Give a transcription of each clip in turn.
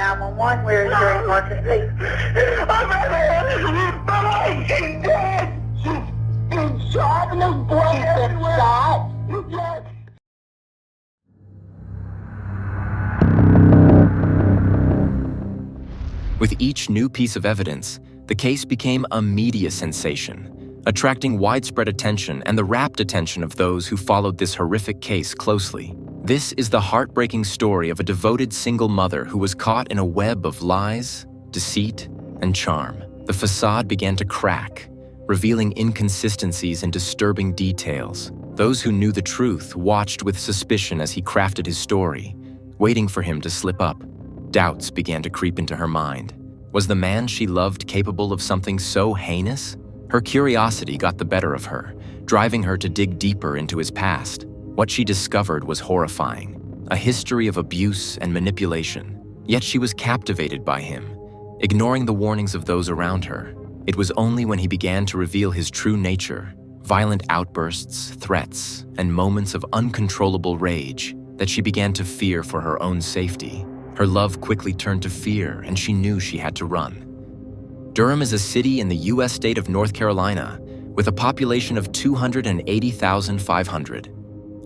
911. Where is your emergency? My wife is dead. She's been shot and there's blood everywhere. Shot? Yes. With each new piece of evidence, the case became a media sensation, attracting widespread attention and the rapt attention of those who followed this horrific case closely. This is the heartbreaking story of a devoted single mother who was caught in a web of lies, deceit, and charm. The facade began to crack, revealing inconsistencies and disturbing details. Those who knew the truth watched with suspicion as he crafted his story, waiting for him to slip up. Doubts began to creep into her mind. Was the man she loved capable of something so heinous? Her curiosity got the better of her, driving her to dig deeper into his past. What she discovered was horrifying, a history of abuse and manipulation. Yet she was captivated by him, ignoring the warnings of those around her. It was only when he began to reveal his true nature, violent outbursts, threats, and moments of uncontrollable rage, that she began to fear for her own safety. Her love quickly turned to fear, and she knew she had to run. Durham is a city in the U.S. state of North Carolina with a population of 280,500.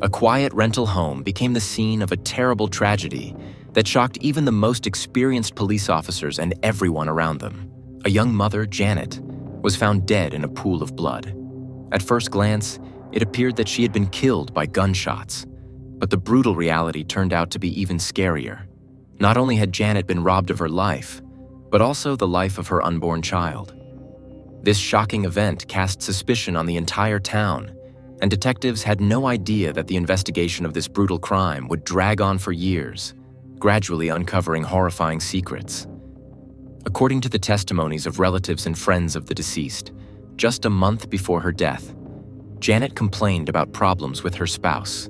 A quiet rental home became the scene of a terrible tragedy that shocked even the most experienced police officers and everyone around them. A young mother, Janet, was found dead in a pool of blood. At first glance, it appeared that she had been killed by gunshots, but the brutal reality turned out to be even scarier. Not only had Janet been robbed of her life, but also the life of her unborn child. This shocking event cast suspicion on the entire town, and detectives had no idea that the investigation of this brutal crime would drag on for years, gradually uncovering horrifying secrets. According to the testimonies of relatives and friends of the deceased, just a month before her death, Janet complained about problems with her spouse.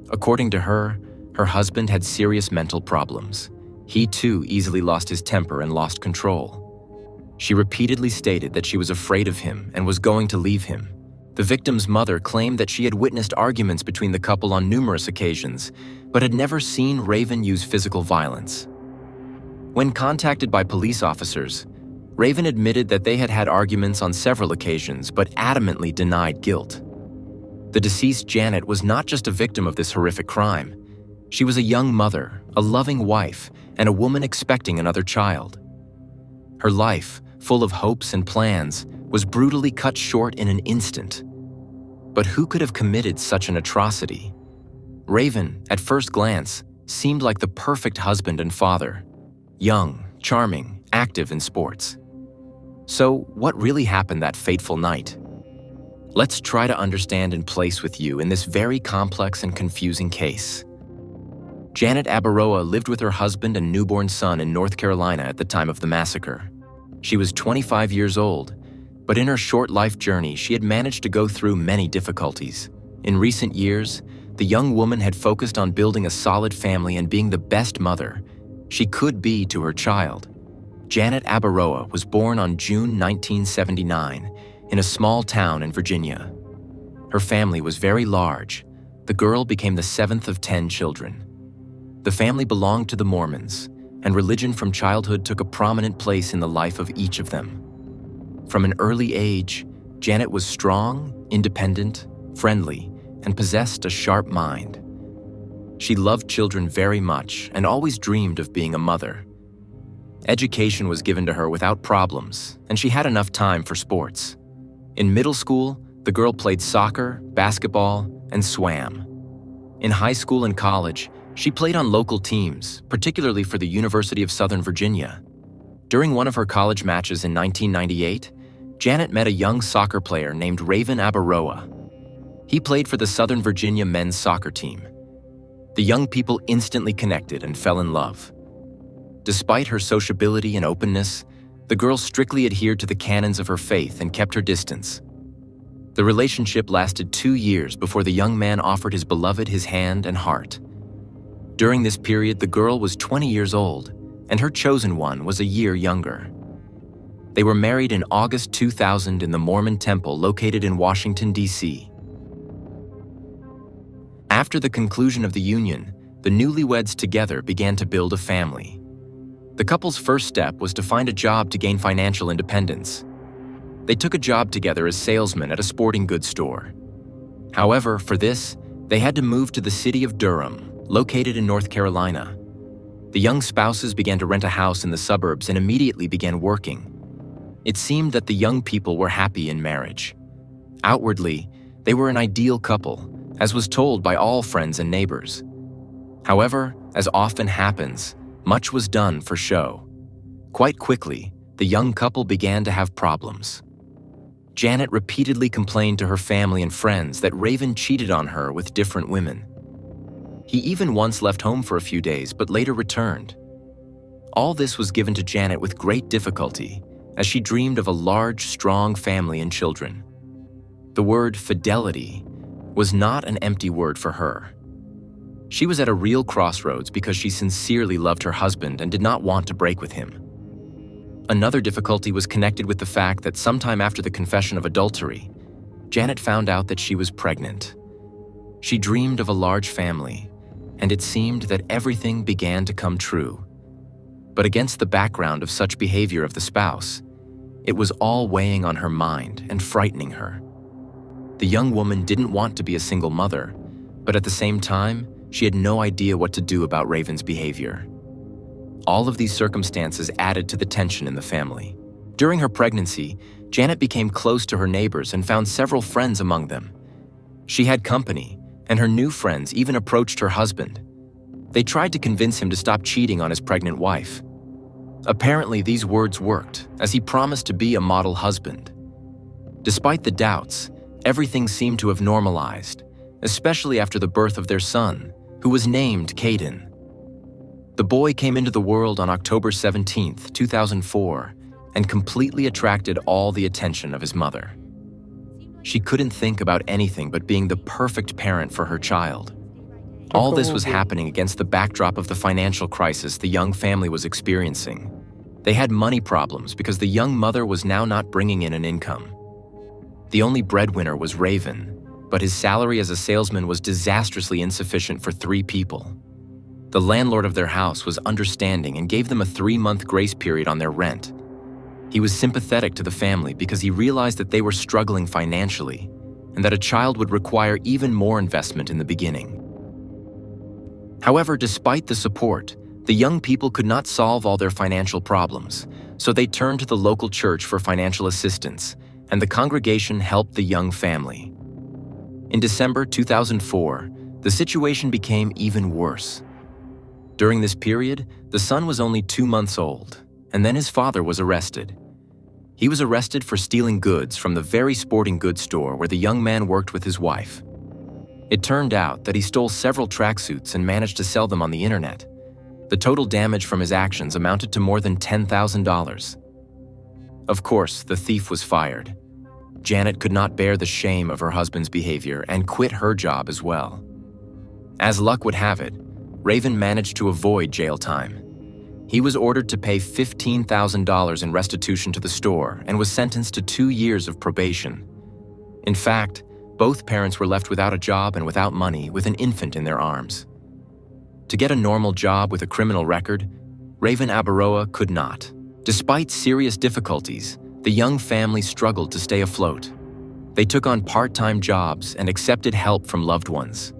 According to her husband had serious mental problems. He too easily lost his temper and lost control. She repeatedly stated that she was afraid of him and was going to leave him. The victim's mother claimed that she had witnessed arguments between the couple on numerous occasions, but had never seen Raven use physical violence. When contacted by police officers, Raven admitted that they had had arguments on several occasions, but adamantly denied guilt. The deceased Janet was not just a victim of this horrific crime. She was a young mother, a loving wife, and a woman expecting another child. Her life, full of hopes and plans, was brutally cut short in an instant. But who could have committed such an atrocity? Raven, at first glance, seemed like the perfect husband and father. Young, charming, active in sports. So, what really happened that fateful night? Let's try to understand and place with you in this very complex and confusing case. Janet Abaroa lived with her husband and newborn son in North Carolina at the time of the massacre. She was 25 years old, but in her short life journey, she had managed to go through many difficulties. In recent years, the young woman had focused on building a solid family and being the best mother she could be to her child. Janet Abaroa was born on June 1979 in a small town in Virginia. Her family was very large. The girl became the 7th of 10 children. The family belonged to the Mormons, and religion from childhood took a prominent place in the life of each of them. From an early age, Janet was strong, independent, friendly, and possessed a sharp mind. She loved children very much and always dreamed of being a mother. Education was given to her without problems, and she had enough time for sports. In middle school, the girl played soccer, basketball, and swam. In high school and college, she played on local teams, particularly for the University of Southern Virginia. During one of her college matches in 1998, Janet met a young soccer player named Raven Abaroa. He played for the Southern Virginia men's soccer team. The young people instantly connected and fell in love. Despite her sociability and openness, the girl strictly adhered to the canons of her faith and kept her distance. The relationship lasted 2 years before the young man offered his beloved his hand and heart. During this period, the girl was 20 years old, and her chosen one was a year younger. They were married in August 2000 in the Mormon temple located in Washington, D.C. After the conclusion of the union, the newlyweds together began to build a family. The couple's first step was to find a job to gain financial independence. They took a job together as salesmen at a sporting goods store. However, for this, they had to move to the city of Durham, located in North Carolina. The young spouses began to rent a house in the suburbs and immediately began working. It seemed that the young people were happy in marriage. Outwardly, they were an ideal couple, as was told by all friends and neighbors. However, as often happens, much was done for show. Quite quickly, the young couple began to have problems. Janet repeatedly complained to her family and friends that Raven cheated on her with different women. He even once left home for a few days, but later returned. All this was given to Janet with great difficulty, as she dreamed of a large, strong family and children. The word fidelity was not an empty word for her. She was at a real crossroads because she sincerely loved her husband and did not want to break with him. Another difficulty was connected with the fact that sometime after the confession of adultery, Janet found out that she was pregnant. She dreamed of a large family, and it seemed that everything began to come true. But against the background of such behavior of the spouse, it was all weighing on her mind and frightening her. The young woman didn't want to be a single mother, but at the same time, she had no idea what to do about Raven's behavior. All of these circumstances added to the tension in the family. During her pregnancy, Janet became close to her neighbors and found several friends among them. She had company, and her new friends even approached her husband. They tried to convince him to stop cheating on his pregnant wife. Apparently, these words worked, as he promised to be a model husband. Despite the doubts, everything seemed to have normalized, especially after the birth of their son, who was named Caden. The boy came into the world on October 17, 2004, and completely attracted all the attention of his mother. She couldn't think about anything but being the perfect parent for her child. All this was happening against the backdrop of the financial crisis the young family was experiencing. They had money problems because the young mother was now not bringing in an income. The only breadwinner was Raven, but his salary as a salesman was disastrously insufficient for 3 people. The landlord of their house was understanding and gave them a 3-month grace period on their rent. He was sympathetic to the family because he realized that they were struggling financially and that a child would require even more investment in the beginning. However, despite the support, the young people could not solve all their financial problems, so they turned to the local church for financial assistance, and the congregation helped the young family. In December 2004, the situation became even worse. During this period, the son was only 2 months old, and then his father was arrested. He was arrested for stealing goods from the very sporting goods store where the young man worked with his wife. It turned out that he stole several tracksuits and managed to sell them on the internet. The total damage from his actions amounted to more than $10,000. Of course, the thief was fired. Janet could not bear the shame of her husband's behavior and quit her job as well. As luck would have it, Raven managed to avoid jail time. He was ordered to pay $15,000 in restitution to the store and was sentenced to 2 years of probation. In fact, both parents were left without a job and without money, with an infant in their arms. To get a normal job with a criminal record, Raven Abaroa could not. Despite serious difficulties, the young family struggled to stay afloat. They took on part-time jobs and accepted help from loved ones.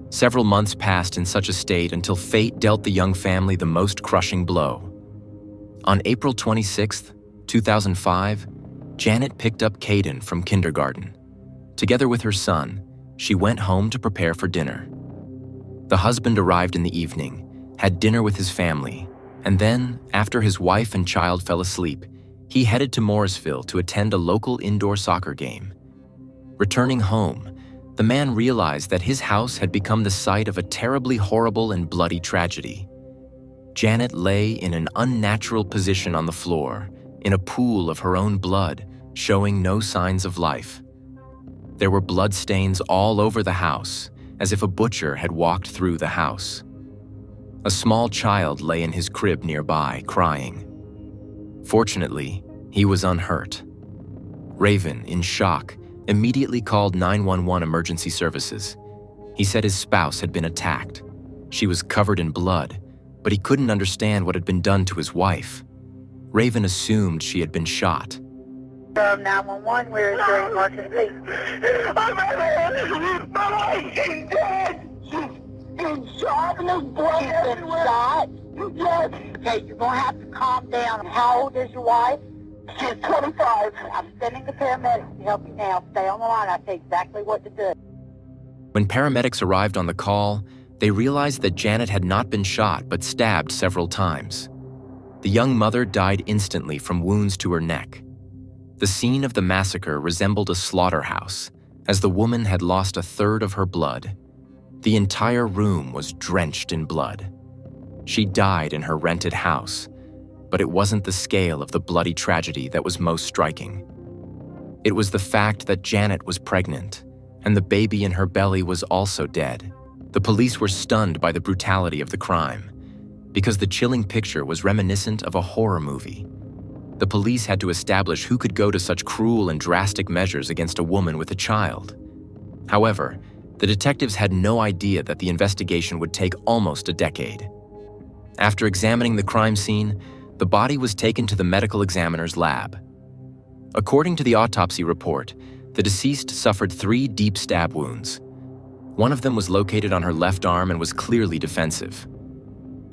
Several months passed in such a state until fate dealt the young family the most crushing blow. On April 26, 2005, Janet picked up Caden from kindergarten. Together with her son, she went home to prepare for dinner. The husband arrived in the evening, had dinner with his family, and then, after his wife and child fell asleep, he headed to Morrisville to attend a local indoor soccer game. Returning home, the man realized that his house had become the site of a terribly horrible and bloody tragedy. Janet lay in an unnatural position on the floor, in a pool of her own blood, showing no signs of life. There were bloodstains all over the house, as if a butcher had walked through the house. A small child lay in his crib nearby, crying. Fortunately, he was unhurt. Raven, in shock, immediately called 911 emergency services. He said his spouse had been attacked. She was covered in blood, but he couldn't understand what had been done to his wife. Raven assumed she had been shot. 911, we're during emergency. My wife is dead! She's been shot and there's blood everywhere. Shot? Yes. Okay, you're going to have to calm down. How old is your wife? She's 25. I'm sending the paramedics to help you now. Stay on the line. I say exactly what to do. When paramedics arrived on the call, they realized that Janet had not been shot but stabbed several times. The young mother died instantly from wounds to her neck. The scene of the massacre resembled a slaughterhouse, as the woman had lost a third of her blood. The entire room was drenched in blood. She died in her rented house, but it wasn't the scale of the bloody tragedy that was most striking. It was the fact that Janet was pregnant, and the baby in her belly was also dead. The police were stunned by the brutality of the crime, because the chilling picture was reminiscent of a horror movie. The police had to establish who could go to such cruel and drastic measures against a woman with a child. However, the detectives had no idea that the investigation would take almost a decade. After examining the crime scene, the body was taken to the medical examiner's lab. According to the autopsy report, the deceased suffered 3 deep stab wounds. One of them was located on her left arm and was clearly defensive.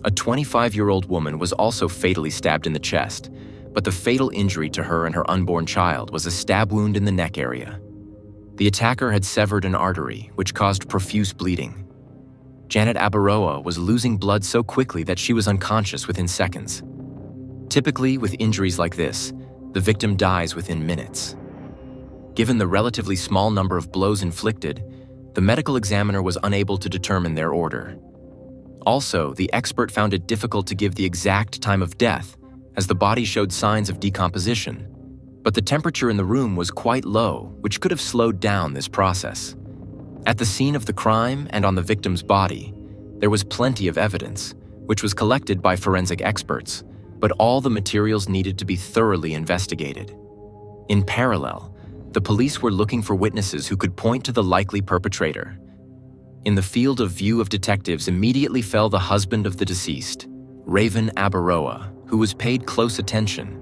A 25-year-old woman was also fatally stabbed in the chest, but the fatal injury to her and her unborn child was a stab wound in the neck area. The attacker had severed an artery, which caused profuse bleeding. Janet Abaroa was losing blood so quickly that she was unconscious within seconds. Typically, with injuries like this, the victim dies within minutes. Given the relatively small number of blows inflicted, the medical examiner was unable to determine their order. Also, the expert found it difficult to give the exact time of death, as the body showed signs of decomposition, but the temperature in the room was quite low, which could have slowed down this process. At the scene of the crime and on the victim's body, there was plenty of evidence, which was collected by forensic experts, but all the materials needed to be thoroughly investigated. In parallel, the police were looking for witnesses who could point to the likely perpetrator. In the field of view of detectives immediately fell the husband of the deceased, Raven Abaroa, who was paid close attention.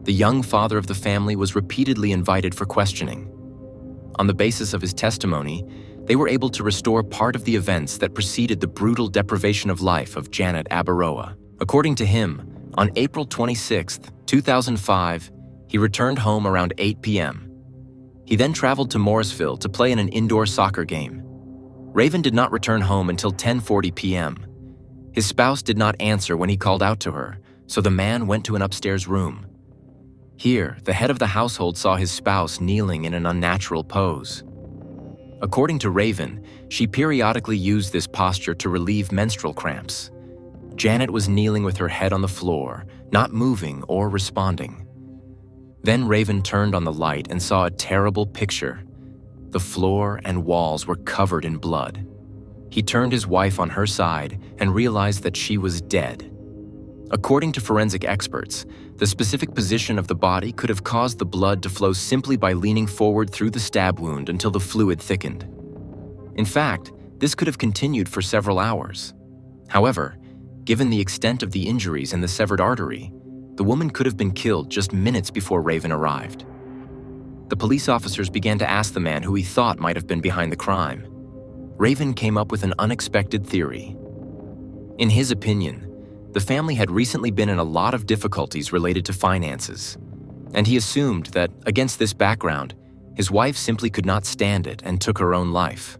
The young father of the family was repeatedly invited for questioning. On the basis of his testimony, they were able to restore part of the events that preceded the brutal deprivation of life of Janet Abaroa. According to him, on April 26, 2005, he returned home around 8 p.m. He then traveled to Morrisville to play in an indoor soccer game. Raven did not return home until 10:40 p.m. His spouse did not answer when he called out to her, so the man went to an upstairs room. Here, the head of the household saw his spouse kneeling in an unnatural pose. According to Raven, she periodically used this posture to relieve menstrual cramps. Janet was kneeling with her head on the floor, not moving or responding. Then Raven turned on the light and saw a terrible picture. The floor and walls were covered in blood. He turned his wife on her side and realized that she was dead. According to forensic experts, the specific position of the body could have caused the blood to flow simply by leaning forward through the stab wound until the fluid thickened. In fact, this could have continued for several hours. However, given the extent of the injuries and the severed artery, the woman could have been killed just minutes before Raven arrived. The police officers began to ask the man who he thought might have been behind the crime. Raven came up with an unexpected theory. In his opinion, the family had recently been in a lot of difficulties related to finances, and he assumed that, against this background, his wife simply could not stand it and took her own life.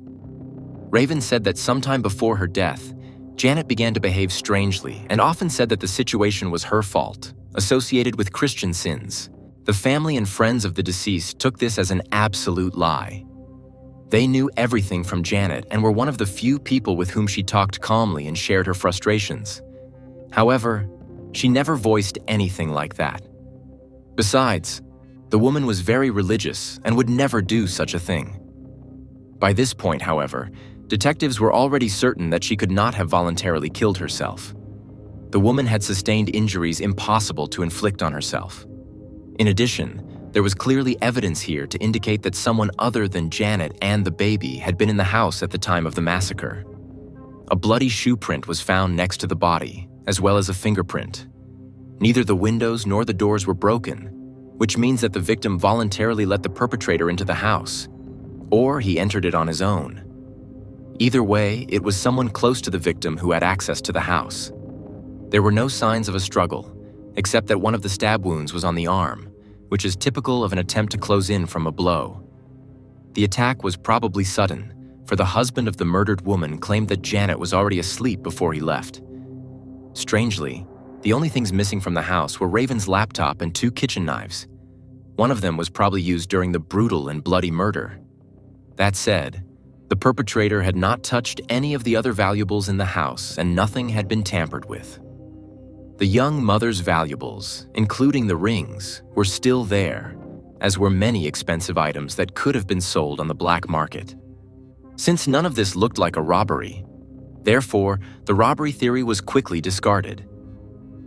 Raven said that sometime before her death, Janet began to behave strangely and often said that the situation was her fault, associated with Christian sins. The family and friends of the deceased took this as an absolute lie. They knew everything from Janet and were one of the few people with whom she talked calmly and shared her frustrations. However, she never voiced anything like that. Besides, the woman was very religious and would never do such a thing. By this point, however, detectives were already certain that she could not have voluntarily killed herself. The woman had sustained injuries impossible to inflict on herself. In addition, there was clearly evidence here to indicate that someone other than Janet and the baby had been in the house at the time of the massacre. A bloody shoe print was found next to the body, as well as a fingerprint. Neither the windows nor the doors were broken, which means that the victim voluntarily let the perpetrator into the house, or he entered it on his own. Either way, it was someone close to the victim who had access to the house. There were no signs of a struggle, except that one of the stab wounds was on the arm, which is typical of an attempt to close in from a blow. The attack was probably sudden, for the husband of the murdered woman claimed that Janet was already asleep before he left. Strangely, the only things missing from the house were Raven's laptop and 2 kitchen knives. One of them was probably used during the brutal and bloody murder. That said, the perpetrator had not touched any of the other valuables in the house and nothing had been tampered with. The young mother's valuables, including the rings, were still there, as were many expensive items that could have been sold on the black market. Since none of this looked like a robbery, therefore, the robbery theory was quickly discarded.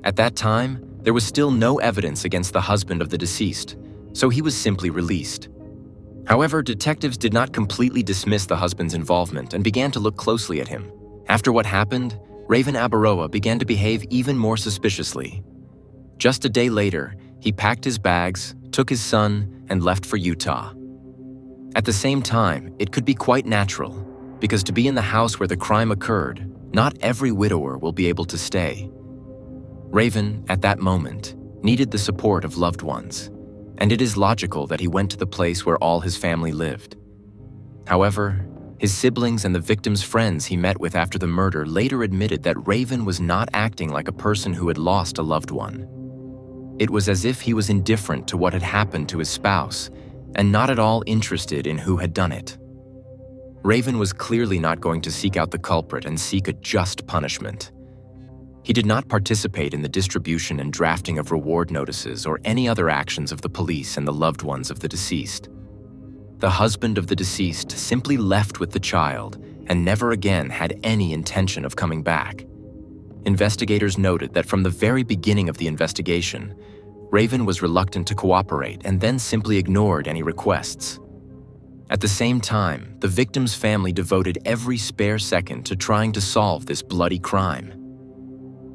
At that time, there was still no evidence against the husband of the deceased, so he was simply released. However, detectives did not completely dismiss the husband's involvement and began to look closely at him. After what happened, Raven Abaroa began to behave even more suspiciously. Just a day later, he packed his bags, took his son, and left for Utah. At the same time, it could be quite natural, because to be in the house where the crime occurred, not every widower will be able to stay. Raven, at that moment, needed the support of loved ones, and it is logical that he went to the place where all his family lived. However, his siblings and the victim's friends he met with after the murder later admitted that Raven was not acting like a person who had lost a loved one. It was as if he was indifferent to what had happened to his spouse and not at all interested in who had done it. Raven was clearly not going to seek out the culprit and seek a just punishment. He did not participate in the distribution and drafting of reward notices or any other actions of the police and the loved ones of the deceased. The husband of the deceased simply left with the child and never again had any intention of coming back. Investigators noted that from the very beginning of the investigation, Raven was reluctant to cooperate and then simply ignored any requests. At the same time, the victim's family devoted every spare second to trying to solve this bloody crime.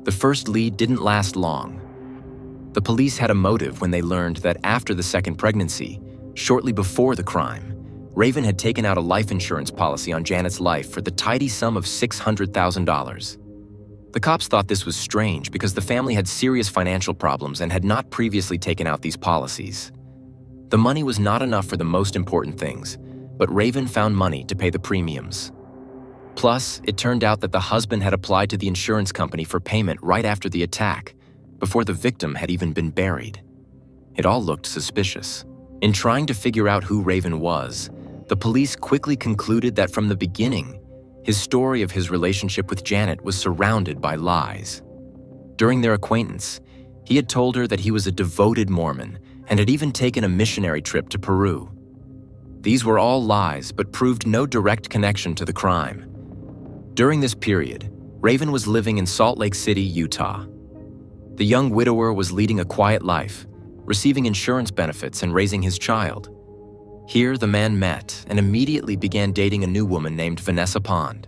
The first lead didn't last long. The police had a motive when they learned that after the second pregnancy, shortly before the crime, Raven had taken out a life insurance policy on Janet's life for the tidy sum of $600,000. The cops thought this was strange because the family had serious financial problems and had not previously taken out these policies. The money was not enough for the most important things, but Raven found money to pay the premiums. Plus, it turned out that the husband had applied to the insurance company for payment right after the attack, before the victim had even been buried. It all looked suspicious. In trying to figure out who Raven was, the police quickly concluded that from the beginning, his story of his relationship with Janet was surrounded by lies. During their acquaintance, he had told her that he was a devoted Mormon and had even taken a missionary trip to Peru. These were all lies, but proved no direct connection to the crime. During this period, Raven was living in Salt Lake City, Utah. The young widower was leading a quiet life, receiving insurance benefits and raising his child. Here, the man met and immediately began dating a new woman named Vanessa Pond.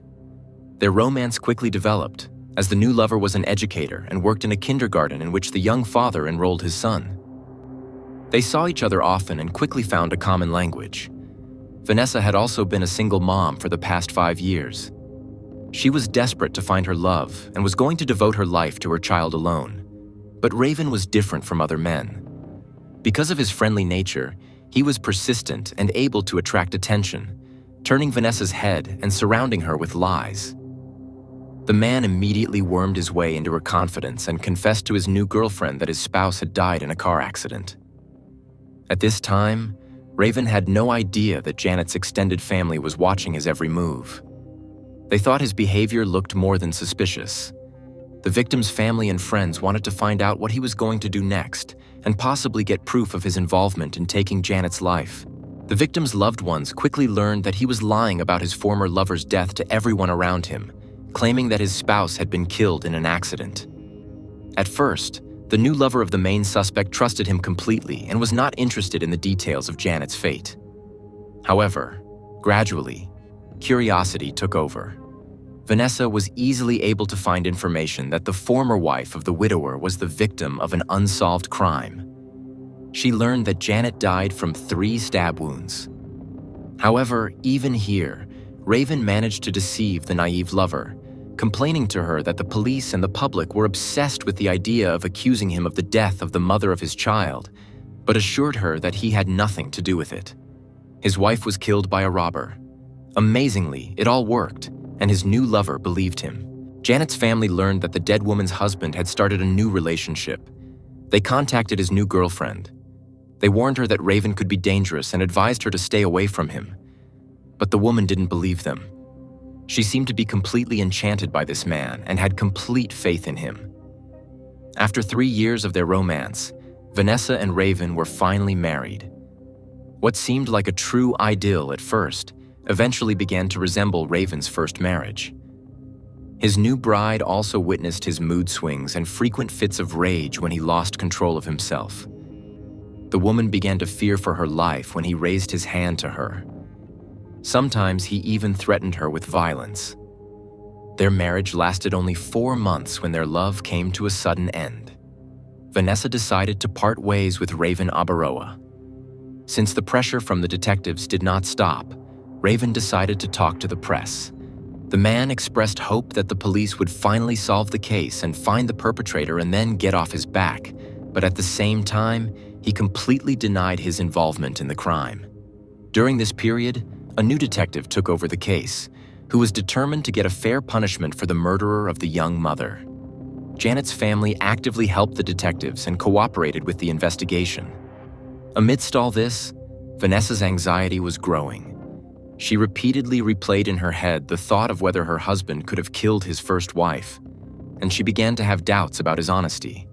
Their romance quickly developed, as the new lover was an educator and worked in a kindergarten in which the young father enrolled his son. They saw each other often and quickly found a common language. Vanessa had also been a single mom for the past 5 years. She was desperate to find her love and was going to devote her life to her child alone. But Raven was different from other men. Because of his friendly nature, he was persistent and able to attract attention, turning Vanessa's head and surrounding her with lies. The man immediately wormed his way into her confidence and confessed to his new girlfriend that his spouse had died in a car accident. At this time, Raven had no idea that Janet's extended family was watching his every move. They thought his behavior looked more than suspicious. The victim's family and friends wanted to find out what he was going to do next and possibly get proof of his involvement in taking Janet's life. The victim's loved ones quickly learned that he was lying about his former lover's death to everyone around him, claiming that his spouse had been killed in an accident. At first, the new lover of the main suspect trusted him completely and was not interested in the details of Janet's fate. However, gradually, curiosity took over. Vanessa was easily able to find information that the former wife of the widower was the victim of an unsolved crime. She learned that Janet died from 3 stab wounds. However, even here, Raven managed to deceive the naive lover, complaining to her that the police and the public were obsessed with the idea of accusing him of the death of the mother of his child, but assured her that he had nothing to do with it. His wife was killed by a robber. Amazingly, it all worked, and his new lover believed him. Janet's family learned that the dead woman's husband had started a new relationship. They contacted his new girlfriend. They warned her that Raven could be dangerous and advised her to stay away from him. But the woman didn't believe them. She seemed to be completely enchanted by this man and had complete faith in him. After 3 years of their romance, Vanessa and Raven were finally married. What seemed like a true idyll at first eventually began to resemble Raven's first marriage. His new bride also witnessed his mood swings and frequent fits of rage when he lost control of himself. The woman began to fear for her life when he raised his hand to her. Sometimes he even threatened her with violence. Their marriage lasted only 4 months when their love came to a sudden end. Vanessa decided to part ways with Raven Abaroa. Since the pressure from the detectives did not stop, Raven decided to talk to the press. The man expressed hope that the police would finally solve the case and find the perpetrator and then get off his back, but at the same time, he completely denied his involvement in the crime. During this period, a new detective took over the case, who was determined to get a fair punishment for the murderer of the young mother. Janet's family actively helped the detectives and cooperated with the investigation. Amidst all this, Vanessa's anxiety was growing. She repeatedly replayed in her head the thought of whether her husband could have killed his first wife, and she began to have doubts about his honesty.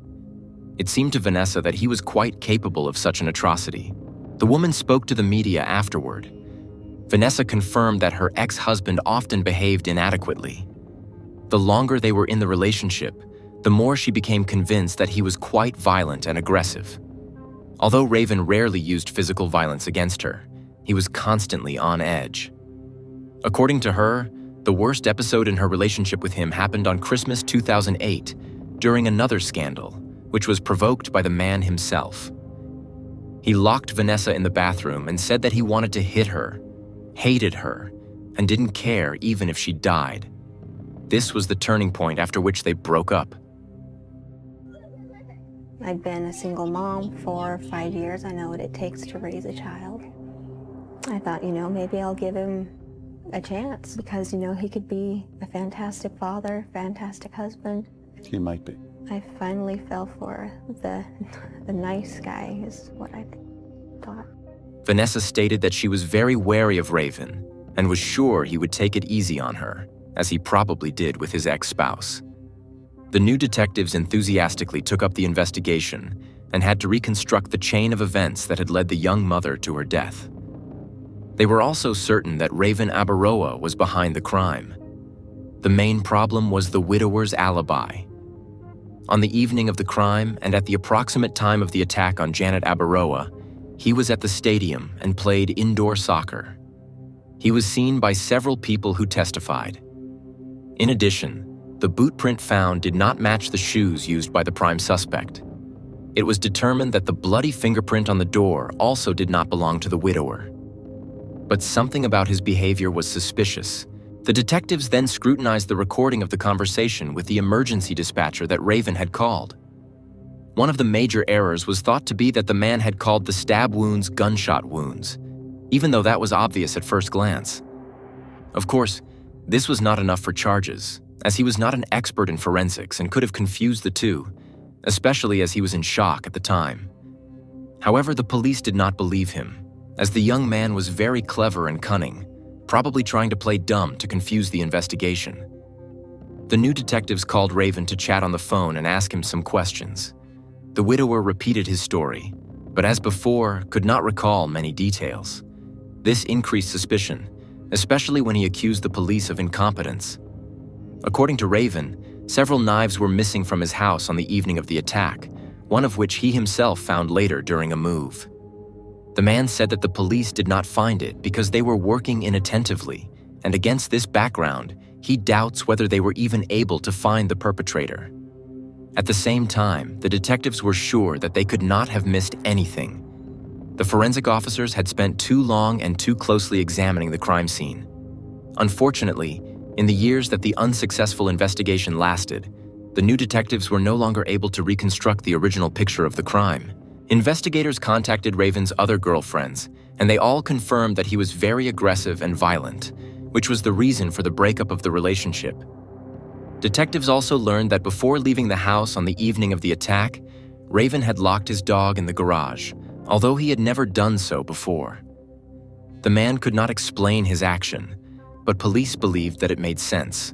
It seemed to Vanessa that he was quite capable of such an atrocity. The woman spoke to the media afterward. Vanessa confirmed that her ex-husband often behaved inadequately. The longer they were in the relationship, the more she became convinced that he was quite violent and aggressive. Although Raven rarely used physical violence against her, he was constantly on edge. According to her, the worst episode in her relationship with him happened on Christmas 2008, during another scandal, which was provoked by the man himself. He locked Vanessa in the bathroom and said that he wanted to hit her, hated her, and didn't care even if she died. This was the turning point after which they broke up. I'd been a single mom for 5 years. I know what it takes to raise a child. I thought, maybe I'll give him a chance because, he could be a fantastic father, fantastic husband. He might be. I finally fell for the nice guy is what I thought. Vanessa stated that she was very wary of Raven and was sure he would take it easy on her, as he probably did with his ex-spouse. The new detectives enthusiastically took up the investigation and had to reconstruct the chain of events that had led the young mother to her death. They were also certain that Raven Abaroa was behind the crime. The main problem was the widower's alibi. On the evening of the crime and at the approximate time of the attack on Janet Abaroa, he was at the stadium and played indoor soccer. He was seen by several people who testified. In addition, the boot print found did not match the shoes used by the prime suspect. It was determined that the bloody fingerprint on the door also did not belong to the widower. But something about his behavior was suspicious. The detectives then scrutinized the recording of the conversation with the emergency dispatcher that Raven had called. One of the major errors was thought to be that the man had called the stab wounds gunshot wounds, even though that was obvious at first glance. Of course, this was not enough for charges, as he was not an expert in forensics and could have confused the two, especially as he was in shock at the time. However, the police did not believe him, as the young man was very clever and cunning, probably trying to play dumb to confuse the investigation. The new detectives called Raven to chat on the phone and ask him some questions. The widower repeated his story, but as before, could not recall many details. This increased suspicion, especially when he accused the police of incompetence. According to Raven, several knives were missing from his house on the evening of the attack, one of which he himself found later during a move. The man said that the police did not find it because they were working inattentively, and against this background, he doubts whether they were even able to find the perpetrator. At the same time, the detectives were sure that they could not have missed anything. The forensic officers had spent too long and too closely examining the crime scene. Unfortunately, in the years that the unsuccessful investigation lasted, the new detectives were no longer able to reconstruct the original picture of the crime. Investigators contacted Raven's other girlfriends, and they all confirmed that he was very aggressive and violent, which was the reason for the breakup of the relationship. Detectives also learned that before leaving the house on the evening of the attack, Raven had locked his dog in the garage, although he had never done so before. The man could not explain his action, but police believed that it made sense.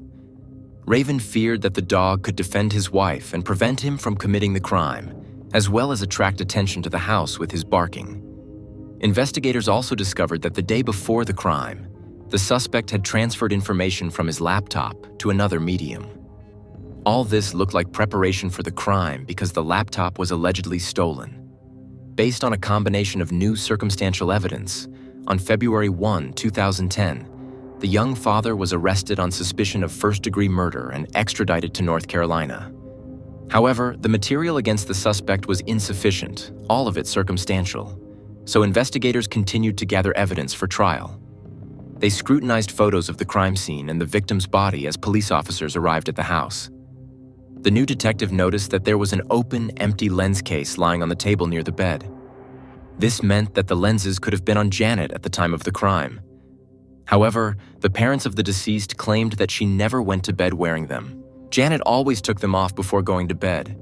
Raven feared that the dog could defend his wife and prevent him from committing the crime, as well as attract attention to the house with his barking. Investigators also discovered that the day before the crime, the suspect had transferred information from his laptop to another medium. All this looked like preparation for the crime because the laptop was allegedly stolen. Based on a combination of new circumstantial evidence, on February 1, 2010, the young father was arrested on suspicion of first-degree murder and extradited to North Carolina. However, the material against the suspect was insufficient, all of it circumstantial, so investigators continued to gather evidence for trial. They scrutinized photos of the crime scene and the victim's body as police officers arrived at the house. The new detective noticed that there was an open, empty lens case lying on the table near the bed. This meant that the lenses could have been on Janet at the time of the crime. However, the parents of the deceased claimed that she never went to bed wearing them. Janet always took them off before going to bed,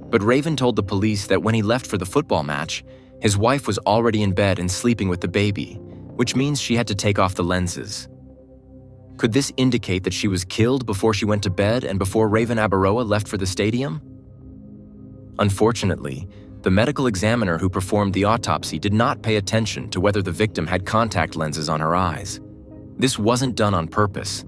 but Raven told the police that when he left for the football match, his wife was already in bed and sleeping with the baby, which means she had to take off the lenses. Could this indicate that she was killed before she went to bed and before Raven Abaroa left for the stadium? Unfortunately, the medical examiner who performed the autopsy did not pay attention to whether the victim had contact lenses on her eyes. This wasn't done on purpose.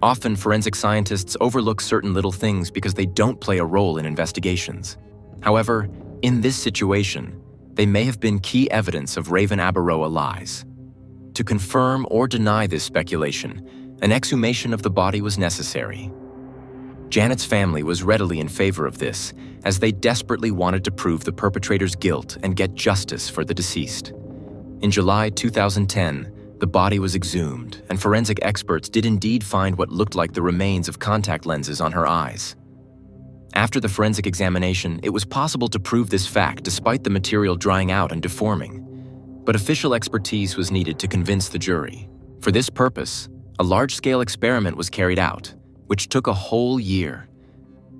Often, forensic scientists overlook certain little things because they don't play a role in investigations. However, in this situation, they may have been key evidence of Raven Abaroa lies. To confirm or deny this speculation, an exhumation of the body was necessary. Janet's family was readily in favor of this, as they desperately wanted to prove the perpetrator's guilt and get justice for the deceased. In July 2010, the body was exhumed, and forensic experts did indeed find what looked like the remains of contact lenses on her eyes. After the forensic examination, it was possible to prove this fact despite the material drying out and deforming. But official expertise was needed to convince the jury. For this purpose, a large-scale experiment was carried out, which took a whole year.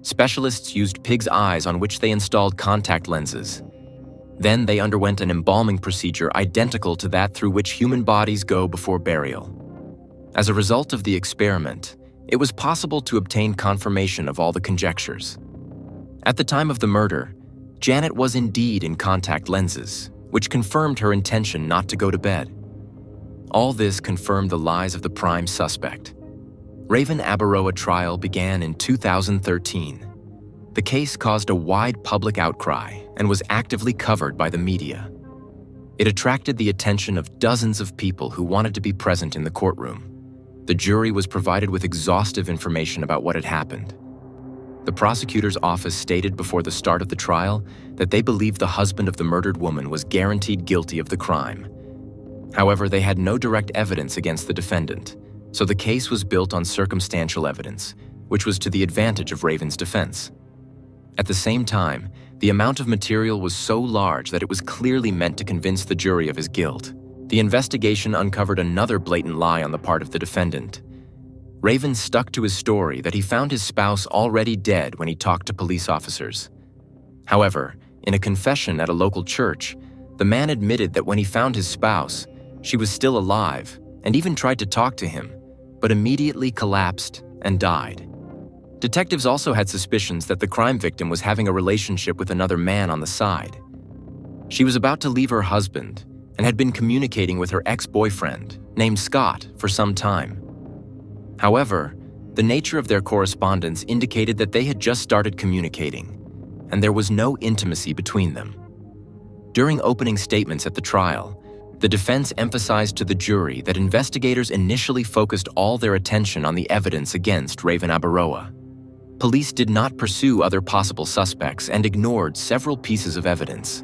Specialists used pig's eyes on which they installed contact lenses. Then they underwent an embalming procedure identical to that through which human bodies go before burial. As a result of the experiment, it was possible to obtain confirmation of all the conjectures. At the time of the murder, Janet was indeed in contact lenses, which confirmed her intention not to go to bed. All this confirmed the lies of the prime suspect. Raven Abaroa trial began in 2013. The case caused a wide public outcry and was actively covered by the media. It attracted the attention of dozens of people who wanted to be present in the courtroom. The jury was provided with exhaustive information about what had happened. The prosecutor's office stated before the start of the trial that they believed the husband of the murdered woman was guaranteed guilty of the crime. However, they had no direct evidence against the defendant, so the case was built on circumstantial evidence, which was to the advantage of Raven's defense. At the same time, the amount of material was so large that it was clearly meant to convince the jury of his guilt. The investigation uncovered another blatant lie on the part of the defendant. Raven stuck to his story that he found his spouse already dead when he talked to police officers. However, in a confession at a local church, the man admitted that when he found his spouse, she was still alive and even tried to talk to him, but immediately collapsed and died. Detectives also had suspicions that the crime victim was having a relationship with another man on the side. She was about to leave her husband and had been communicating with her ex-boyfriend, named Scott, for some time. However, the nature of their correspondence indicated that they had just started communicating, and there was no intimacy between them. During opening statements at the trial, The defense emphasized to the jury that investigators initially focused all their attention on the evidence against Raven Abaroa. Police did not pursue other possible suspects and ignored several pieces of evidence.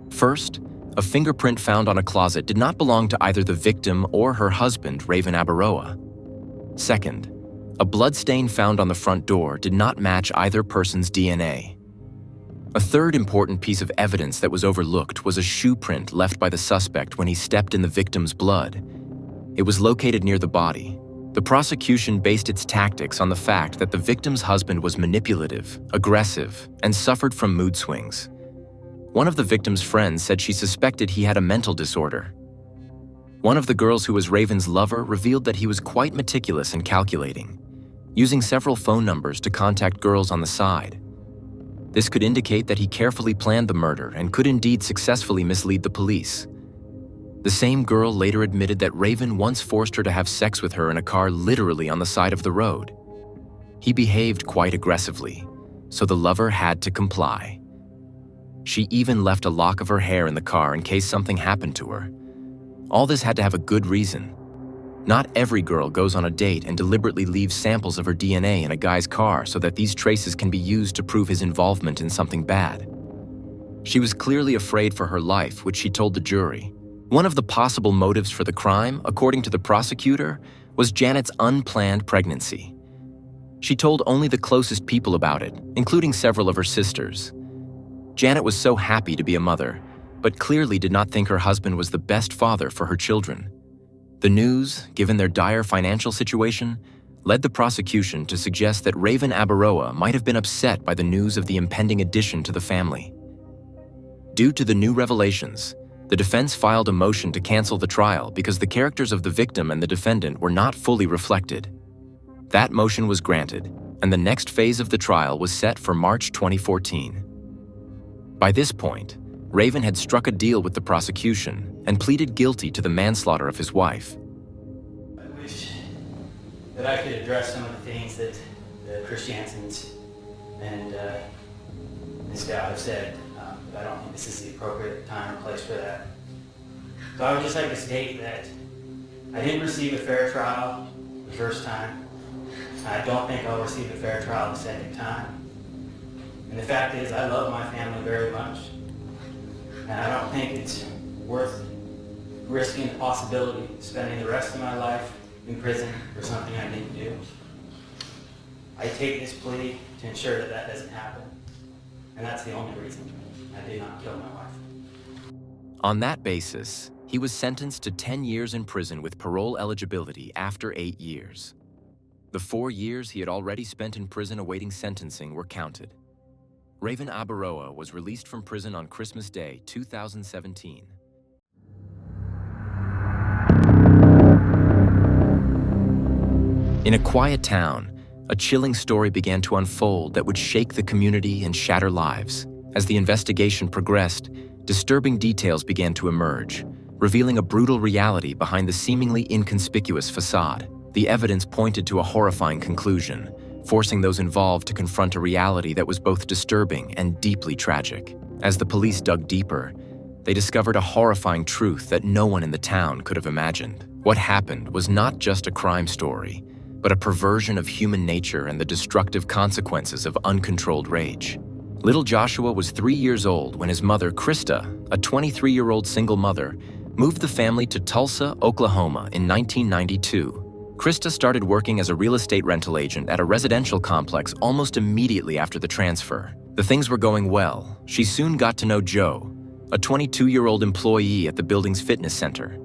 First, a fingerprint found on a closet did not belong to either the victim or her husband, Raven Abaroa. Second, a bloodstain found on the front door did not match either person's DNA. A third important piece of evidence that was overlooked was a shoe print left by the suspect when he stepped in the victim's blood. It was located near the body. The prosecution based its tactics on the fact that the victim's husband was manipulative, aggressive, and suffered from mood swings. One of the victim's friends said she suspected he had a mental disorder. One of the girls who was Raven's lover revealed that he was quite meticulous and calculating, using several phone numbers to contact girls on the side. This could indicate that he carefully planned the murder and could indeed successfully mislead the police. The same girl later admitted that Raven once forced her to have sex with her in a car literally on the side of the road. He behaved quite aggressively, so the lover had to comply. She even left a lock of her hair in the car in case something happened to her. All this had to have a good reason. Not every girl goes on a date and deliberately leaves samples of her DNA in a guy's car so that these traces can be used to prove his involvement in something bad. She was clearly afraid for her life, which she told the jury. One of the possible motives for the crime, according to the prosecutor, was Janet's unplanned pregnancy. She told only the closest people about it, including several of her sisters. Janet was so happy to be a mother, but clearly did not think her husband was the best father for her children. The news, given their dire financial situation, led the prosecution to suggest that Raven Abaroa might have been upset by the news of the impending addition to the family. Due to the new revelations, the defense filed a motion to cancel the trial because the characters of the victim and the defendant were not fully reflected. That motion was granted, and the next phase of the trial was set for March 2014. By this point, Raven had struck a deal with the prosecution and pleaded guilty to the manslaughter of his wife. I wish that I could address some of the things that Chris Jansen's and Ms. Dowd have said, but I don't think this is the appropriate time or place for that. So I would just like to state that I didn't receive a fair trial the first time. I don't think I'll receive a fair trial the second time. And the fact is, I love my family very much. And I don't think it's worth risking the possibility of spending the rest of my life in prison for something I didn't do. I take this plea to ensure that that doesn't happen. And that's the only reason I did not kill my wife. On that basis, he was sentenced to 10 years in prison with parole eligibility after 8 years. The 4 years he had already spent in prison awaiting sentencing were counted. Raven Abaroa was released from prison on Christmas Day, 2017. In a quiet town, a chilling story began to unfold that would shake the community and shatter lives. As the investigation progressed, disturbing details began to emerge, revealing a brutal reality behind the seemingly inconspicuous facade. The evidence pointed to a horrifying conclusion, forcing those involved to confront a reality that was both disturbing and deeply tragic. As the police dug deeper, they discovered a horrifying truth that no one in the town could have imagined. What happened was not just a crime story, but a perversion of human nature and the destructive consequences of uncontrolled rage. Little Joshua was 3 years old when his mother, Krista, a 23-year-old single mother, moved the family to Tulsa, Oklahoma in 1992. Krista started working as a real estate rental agent at a residential complex almost immediately after the transfer. The things were going well. She soon got to know Joe, a 22-year-old employee at the building's fitness center.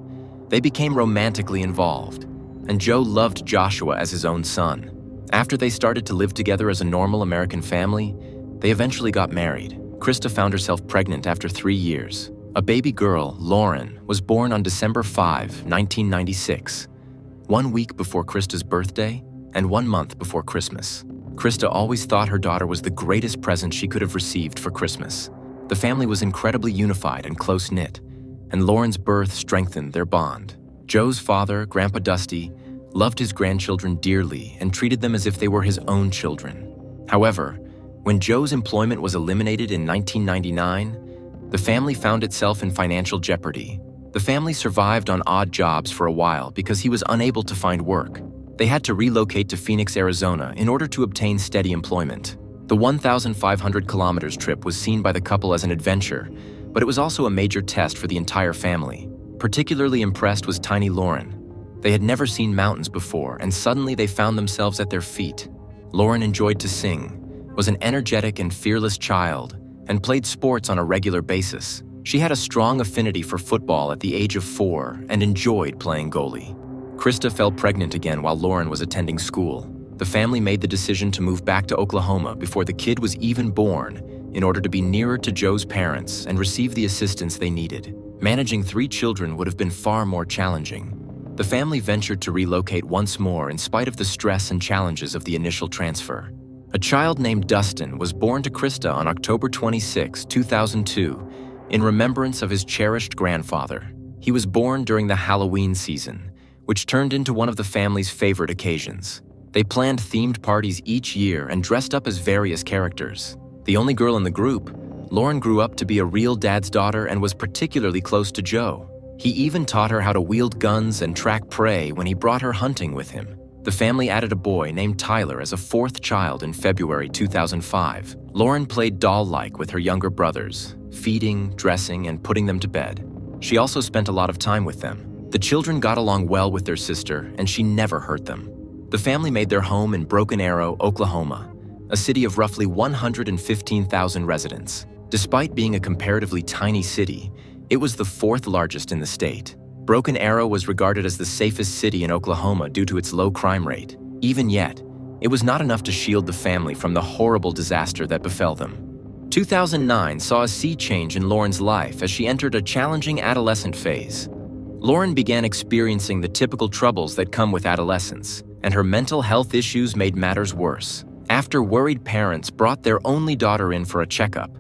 They became romantically involved, and Joe loved Joshua as his own son. After they started to live together as a normal American family, they eventually got married. Krista found herself pregnant after 3 years. A baby girl, Lauren, was born on December 5, 1996. 1 week before Krista's birthday and 1 month before Christmas. Krista always thought her daughter was the greatest present she could have received for Christmas. The family was incredibly unified and close-knit, and Lauren's birth strengthened their bond. Joe's father, Grandpa Dusty, loved his grandchildren dearly and treated them as if they were his own children. However, when Joe's employment was eliminated in 1999, the family found itself in financial jeopardy. The The family survived on odd jobs for a while because he was unable to find work. They had to relocate to Phoenix, Arizona in order to obtain steady employment. The 1,500 kilometers trip was seen by the couple as an adventure, but it was also a major test for the entire family. Particularly impressed was tiny Lauren. They had never seen mountains before, and suddenly they found themselves at their feet. Lauren enjoyed to sing, was an energetic and fearless child, and played sports on a regular basis. She had a strong affinity for football at the age of 4 and enjoyed playing goalie. Krista fell pregnant again while Lauren was attending school. The family made the decision to move back to Oklahoma before the kid was even born in order to be nearer to Joe's parents and receive the assistance they needed. Managing 3 children would have been far more challenging. The family ventured to relocate once more in spite of the stress and challenges of the initial transfer. A child named Dustin was born to Krista on October 26, 2002, in remembrance of his cherished grandfather. He was born during the Halloween season, which turned into one of the family's favorite occasions. They planned themed parties each year and dressed up as various characters. The only girl in the group, Lauren grew up to be a real dad's daughter and was particularly close to Joe. He even taught her how to wield guns and track prey when he brought her hunting with him. The family added a boy named Tyler as a 4th child in February 2005. Lauren played doll-like with her younger brothers, feeding, dressing, and putting them to bed. She also spent a lot of time with them. The children got along well with their sister, and she never hurt them. The family made their home in Broken Arrow, Oklahoma, a city of roughly 115,000 residents. Despite being a comparatively tiny city, it was the 4th largest in the state. Broken Arrow was regarded as the safest city in Oklahoma due to its low crime rate. Even yet, it was not enough to shield the family from the horrible disaster that befell them. 2009 saw a sea change in Lauren's life as she entered a challenging adolescent phase. Lauren began experiencing the typical troubles that come with adolescence, and her mental health issues made matters worse. After worried parents brought their only daughter in for a checkup,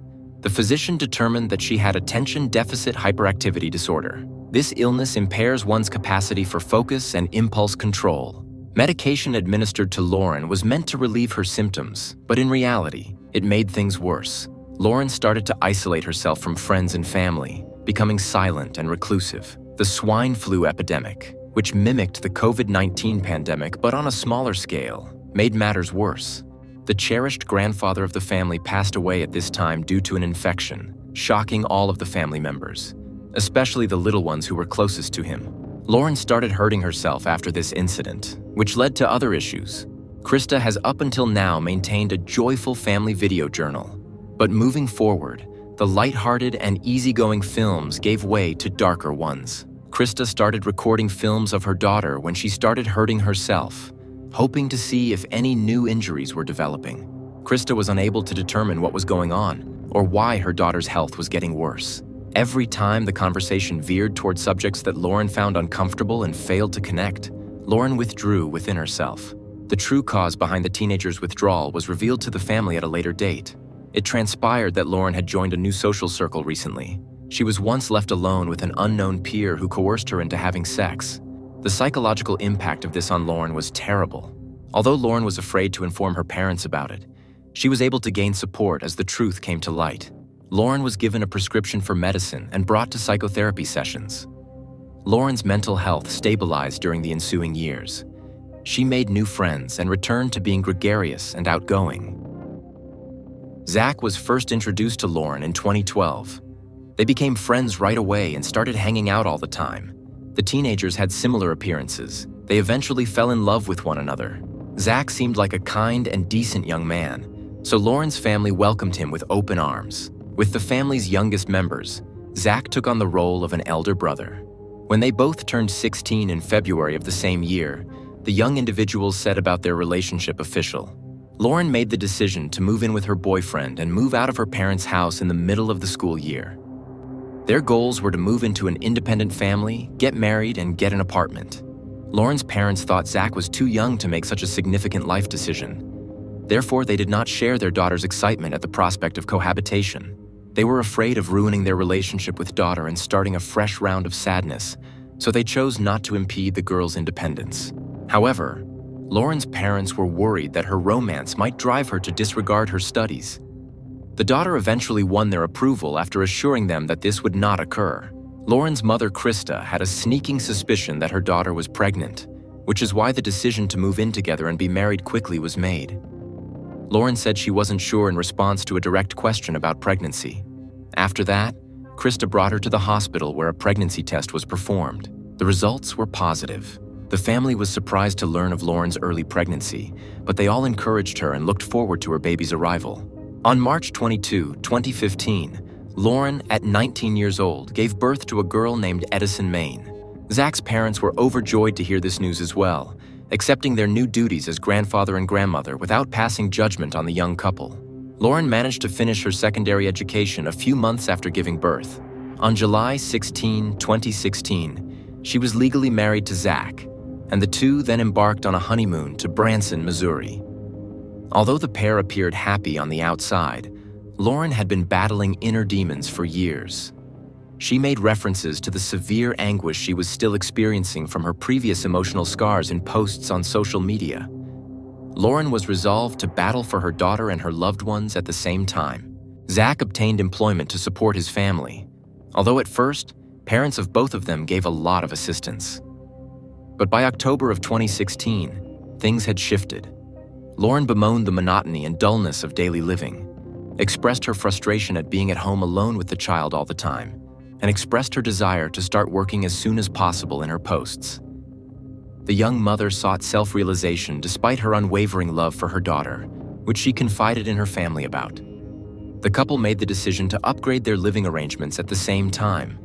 the physician determined that she had attention deficit hyperactivity disorder. This illness impairs one's capacity for focus and impulse control. Medication administered to Lauren was meant to relieve her symptoms, but in reality, it made things worse. Lauren started to isolate herself from friends and family, becoming silent and reclusive. The swine flu epidemic, which mimicked the COVID-19 pandemic but on a smaller scale, made matters worse. The cherished grandfather of the family passed away at this time due to an infection, shocking all of the family members, especially the little ones who were closest to him. Lauren started hurting herself after this incident, which led to other issues. Krista has up until now maintained a joyful family video journal, but moving forward, the lighthearted and easygoing films gave way to darker ones. Krista started recording films of her daughter when she started hurting herself, hoping to see if any new injuries were developing. Krista was unable to determine what was going on or why her daughter's health was getting worse. Every time the conversation veered toward subjects that Lauren found uncomfortable and failed to connect, Lauren withdrew within herself. The true cause behind the teenager's withdrawal was revealed to the family at a later date. It transpired that Lauren had joined a new social circle recently. She was once left alone with an unknown peer who coerced her into having sex. The psychological impact of this on Lauren was terrible. Although Lauren was afraid to inform her parents about it, she was able to gain support as the truth came to light. Lauren was given a prescription for medicine and brought to psychotherapy sessions. Lauren's mental health stabilized during the ensuing years. She made new friends and returned to being gregarious and outgoing. Zach was first introduced to Lauren in 2012. They became friends right away and started hanging out all the time. The teenagers had similar appearances. They eventually fell in love with one another. Zach seemed like a kind and decent young man, so Lauren's family welcomed him with open arms. With the family's youngest members, Zach took on the role of an elder brother. When they both turned 16 in February of the same year, the young individuals set about their relationship official. Lauren made the decision to move in with her boyfriend and move out of her parents' house in the middle of the school year. Their goals were to move into an independent family, get married, and get an apartment. Lauren's parents thought Zach was too young to make such a significant life decision. Therefore, they did not share their daughter's excitement at the prospect of cohabitation. They were afraid of ruining their relationship with daughter and starting a fresh round of sadness, so they chose not to impede the girl's independence. However, Lauren's parents were worried that her romance might drive her to disregard her studies. The daughter eventually won their approval after assuring them that this would not occur. Lauren's mother, Krista, had a sneaking suspicion that her daughter was pregnant, which is why the decision to move in together and be married quickly was made. Lauren said she wasn't sure in response to a direct question about pregnancy. After that, Krista brought her to the hospital where a pregnancy test was performed. The results were positive. The family was surprised to learn of Lauren's early pregnancy, but they all encouraged her and looked forward to her baby's arrival. On March 22, 2015, Lauren, at 19 years old, gave birth to a girl named Edison Main. Zach's parents were overjoyed to hear this news as well, accepting their new duties as grandfather and grandmother without passing judgment on the young couple. Lauren managed to finish her secondary education a few months after giving birth. On July 16, 2016, she was legally married to Zach, and the two then embarked on a honeymoon to Branson, Missouri. Although the pair appeared happy on the outside, Lauren had been battling inner demons for years. She made references to the severe anguish she was still experiencing from her previous emotional scars in posts on social media. Lauren was resolved to battle for her daughter and her loved ones at the same time. Zach obtained employment to support his family, although at first, parents of both of them gave a lot of assistance. But by October of 2016, things had shifted. Lauren bemoaned the monotony and dullness of daily living, expressed her frustration at being at home alone with the child all the time, and expressed her desire to start working as soon as possible in her posts. The young mother sought self-realization despite her unwavering love for her daughter, which she confided in her family about. The couple made the decision to upgrade their living arrangements at the same time.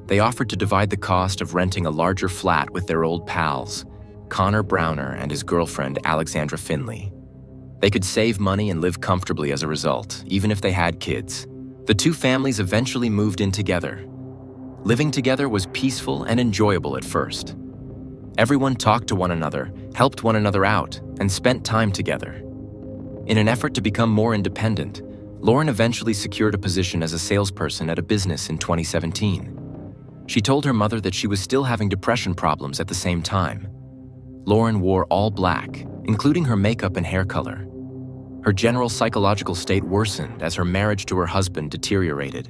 They offered to divide the cost of renting a larger flat with their old pals, Connor Browner and his girlfriend Alexandra Finley. They could save money and live comfortably as a result, even if they had kids. The two families eventually moved in together. Living together was peaceful and enjoyable at first. Everyone talked to one another, helped one another out, and spent time together. In an effort to become more independent, Lauren eventually secured a position as a salesperson at a business in 2017. She told her mother that she was still having depression problems at the same time. Lauren wore all black, including her makeup and hair color. Her general psychological state worsened as her marriage to her husband deteriorated.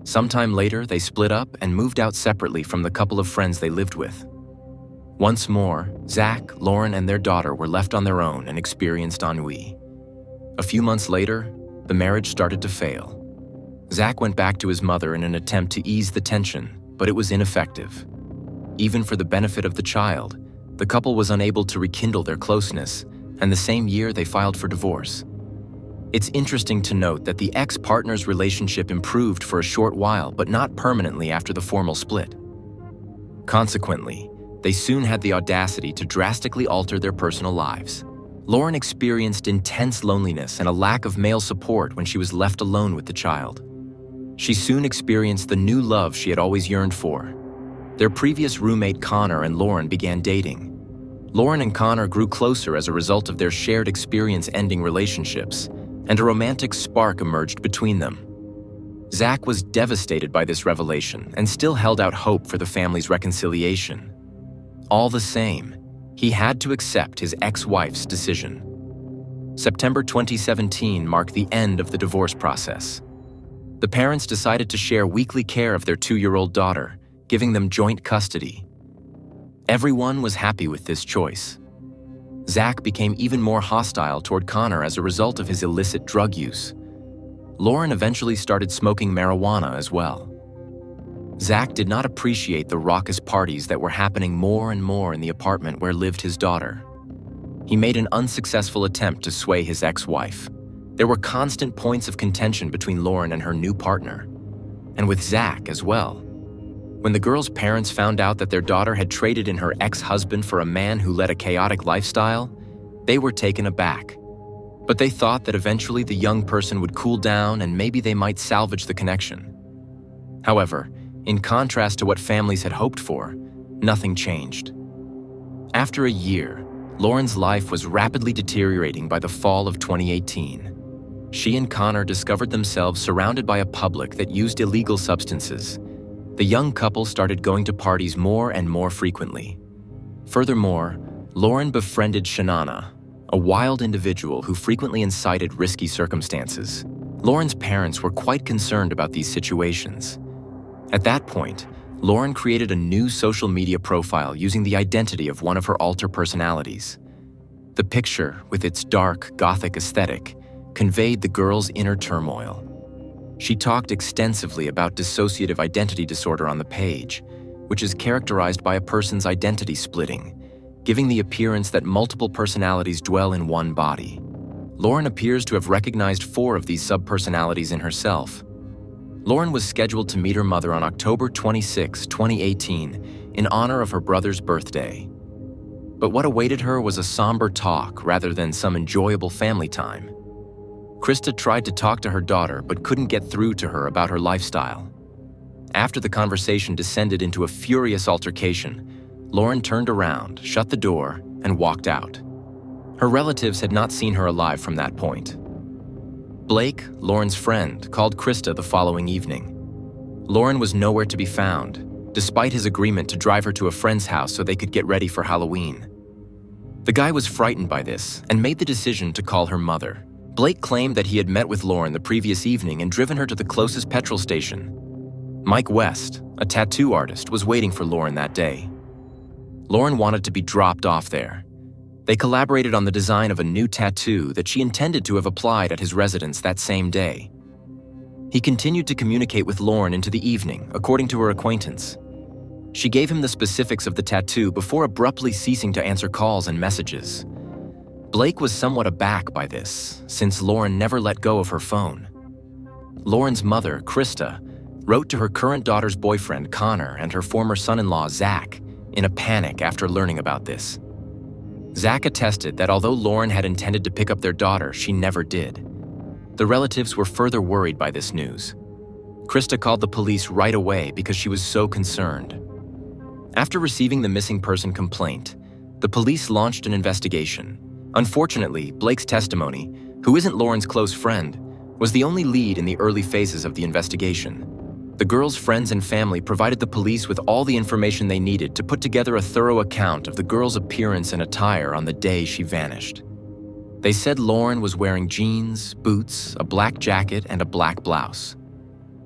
Sometime later, they split up and moved out separately from the couple of friends they lived with. Once more, Zach, Lauren, and their daughter were left on their own and experienced ennui. A few months later, the marriage started to fail. Zach went back to his mother in an attempt to ease the tension, but it was ineffective. Even for the benefit of the child, the couple was unable to rekindle their closeness, and the same year they filed for divorce. It's interesting to note that the ex-partner's relationship improved for a short while, but not permanently after the formal split. Consequently, they soon had the audacity to drastically alter their personal lives. Lauren experienced intense loneliness and a lack of male support when she was left alone with the child. She soon experienced the new love she had always yearned for. Their previous roommate Connor and Lauren began dating. Lauren and Connor grew closer as a result of their shared experience ending relationships, and a romantic spark emerged between them. Zach was devastated by this revelation and still held out hope for the family's reconciliation. All the same, he had to accept his ex-wife's decision. September 2017 marked the end of the divorce process. The parents decided to share weekly care of their 2-year-old daughter, giving them joint custody. Everyone was happy with this choice. Zach became even more hostile toward Connor as a result of his illicit drug use. Lauren eventually started smoking marijuana as well. Zach did not appreciate the raucous parties that were happening more and more in the apartment where lived his daughter. He made an unsuccessful attempt to sway his ex-wife. There were constant points of contention between Lauren and her new partner, and with Zach as well. When the girl's parents found out that their daughter had traded in her ex-husband for a man who led a chaotic lifestyle, they were taken aback. But they thought that eventually the young person would cool down and maybe they might salvage the connection. However, in contrast to what families had hoped for, nothing changed. After a year, Lauren's life was rapidly deteriorating by the fall of 2018. She and Connor discovered themselves surrounded by a public that used illegal substances. The young couple started going to parties more and more frequently. Furthermore, Lauren befriended Shanana, a wild individual who frequently incited risky circumstances. Lauren's parents were quite concerned about these situations. At that point, Lauren created a new social media profile using the identity of one of her alter personalities. The picture, with its dark, gothic aesthetic, conveyed the girl's inner turmoil. She talked extensively about dissociative identity disorder on the page, which is characterized by a person's identity splitting, giving the appearance that multiple personalities dwell in one body. Lauren appears to have recognized 4 of these subpersonalities in herself. Lauren was scheduled to meet her mother on October 26, 2018, in honor of her brother's birthday. But what awaited her was a somber talk rather than some enjoyable family time. Krista tried to talk to her daughter but couldn't get through to her about her lifestyle. After the conversation descended into a furious altercation, Lauren turned around, shut the door, and walked out. Her relatives had not seen her alive from that point. Blake, Lauren's friend, called Krista the following evening. Lauren was nowhere to be found, despite his agreement to drive her to a friend's house so they could get ready for Halloween. The guy was frightened by this and made the decision to call her mother. Blake claimed that he had met with Lauren the previous evening and driven her to the closest petrol station. Mike West, a tattoo artist, was waiting for Lauren that day. Lauren wanted to be dropped off there. They collaborated on the design of a new tattoo that she intended to have applied at his residence that same day. He continued to communicate with Lauren into the evening, according to her acquaintance. She gave him the specifics of the tattoo before abruptly ceasing to answer calls and messages. Blake was somewhat aback by this, since Lauren never let go of her phone. Lauren's mother, Krista, wrote to her current daughter's boyfriend, Connor, and her former son-in-law, Zach, in a panic after learning about this. Zach attested that although Lauren had intended to pick up their daughter, she never did. The relatives were further worried by this news. Krista called the police right away because she was so concerned. After receiving the missing person complaint, the police launched an investigation. Unfortunately, Blake's testimony, who isn't Lauren's close friend, was the only lead in the early phases of the investigation. The girl's friends and family provided the police with all the information they needed to put together a thorough account of the girl's appearance and attire on the day she vanished. They said Lauren was wearing jeans, boots, a black jacket, and a black blouse.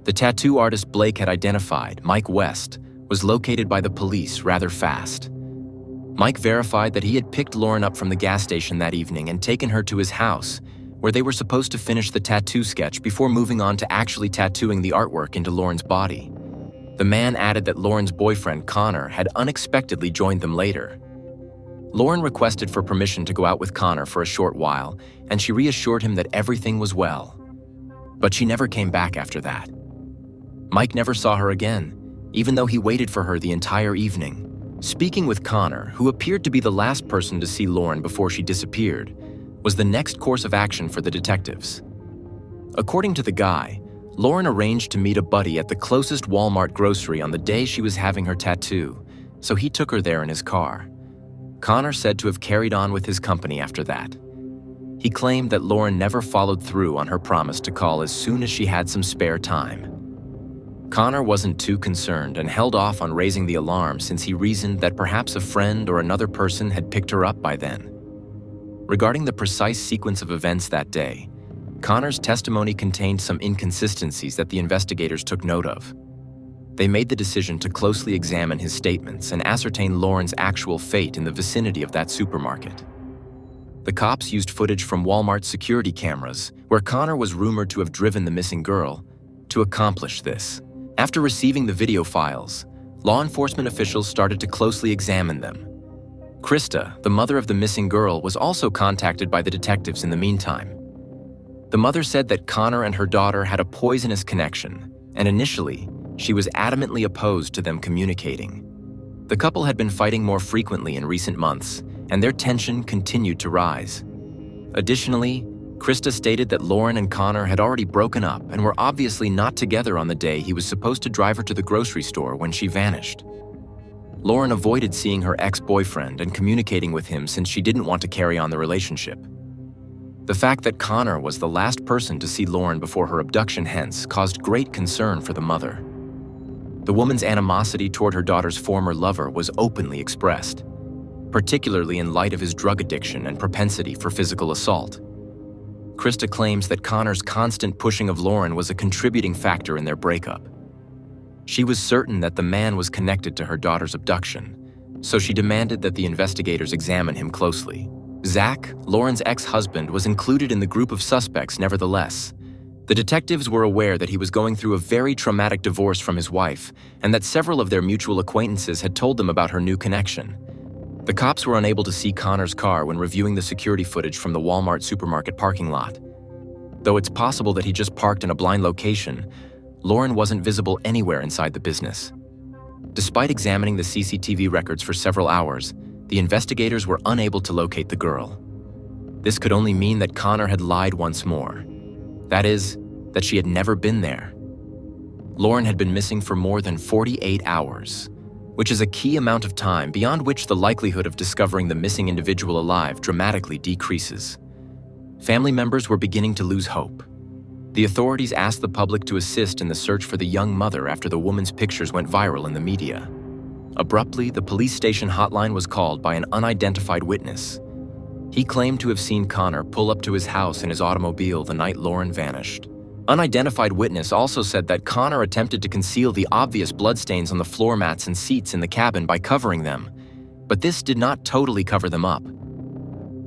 The tattoo artist Blake had identified, Mike West, was located by the police rather fast. Mike verified that he had picked Lauren up from the gas station that evening and taken her to his house, where they were supposed to finish the tattoo sketch before moving on to actually tattooing the artwork into Lauren's body. The man added that Lauren's boyfriend, Connor, had unexpectedly joined them later. Lauren requested for permission to go out with Connor for a short while, and she reassured him that everything was well. But she never came back after that. Mike never saw her again, even though he waited for her the entire evening. Speaking with Connor, who appeared to be the last person to see Lauren before she disappeared, was the next course of action for the detectives. According to the guy, Lauren arranged to meet a buddy at the closest Walmart grocery on the day she was having her tattoo, so he took her there in his car. Connor said to have carried on with his company after that. He claimed that Lauren never followed through on her promise to call as soon as she had some spare time. Connor wasn't too concerned and held off on raising the alarm since he reasoned that perhaps a friend or another person had picked her up by then. Regarding the precise sequence of events that day, Connor's testimony contained some inconsistencies that the investigators took note of. They made the decision to closely examine his statements and ascertain Lauren's actual fate in the vicinity of that supermarket. The cops used footage from Walmart's security cameras, where Connor was rumored to have driven the missing girl, to accomplish this. After receiving the video files, law enforcement officials started to closely examine them. Krista, the mother of the missing girl, was also contacted by the detectives in the meantime. The mother said that Connor and her daughter had a poisonous connection, and initially, she was adamantly opposed to them communicating. The couple had been fighting more frequently in recent months, and their tension continued to rise. Additionally, Krista stated that Lauren and Connor had already broken up and were obviously not together on the day he was supposed to drive her to the grocery store when she vanished. Lauren avoided seeing her ex-boyfriend and communicating with him since she didn't want to carry on the relationship. The fact that Connor was the last person to see Lauren before her abduction hence caused great concern for the mother. The woman's animosity toward her daughter's former lover was openly expressed, particularly in light of his drug addiction and propensity for physical assault. Krista claims that Connor's constant pushing of Lauren was a contributing factor in their breakup. She was certain that the man was connected to her daughter's abduction, so she demanded that the investigators examine him closely. Zach, Lauren's ex-husband, was included in the group of suspects nevertheless. The detectives were aware that he was going through a very traumatic divorce from his wife, and that several of their mutual acquaintances had told them about her new connection. The cops were unable to see Connor's car when reviewing the security footage from the Walmart supermarket parking lot. Though it's possible that he just parked in a blind location, Lauren wasn't visible anywhere inside the business. Despite examining the CCTV records for several hours, the investigators were unable to locate the girl. This could only mean that Connor had lied once more. That is, that she had never been there. Lauren had been missing for more than 48 hours, which is a key amount of time beyond which the likelihood of discovering the missing individual alive dramatically decreases. Family members were beginning to lose hope. The authorities asked the public to assist in the search for the young mother after the woman's pictures went viral in the media. Abruptly, the police station hotline was called by an unidentified witness. He claimed to have seen Connor pull up to his house in his automobile the night Lauren vanished. Unidentified witness also said that Connor attempted to conceal the obvious bloodstains on the floor mats and seats in the cabin by covering them, but this did not totally cover them up.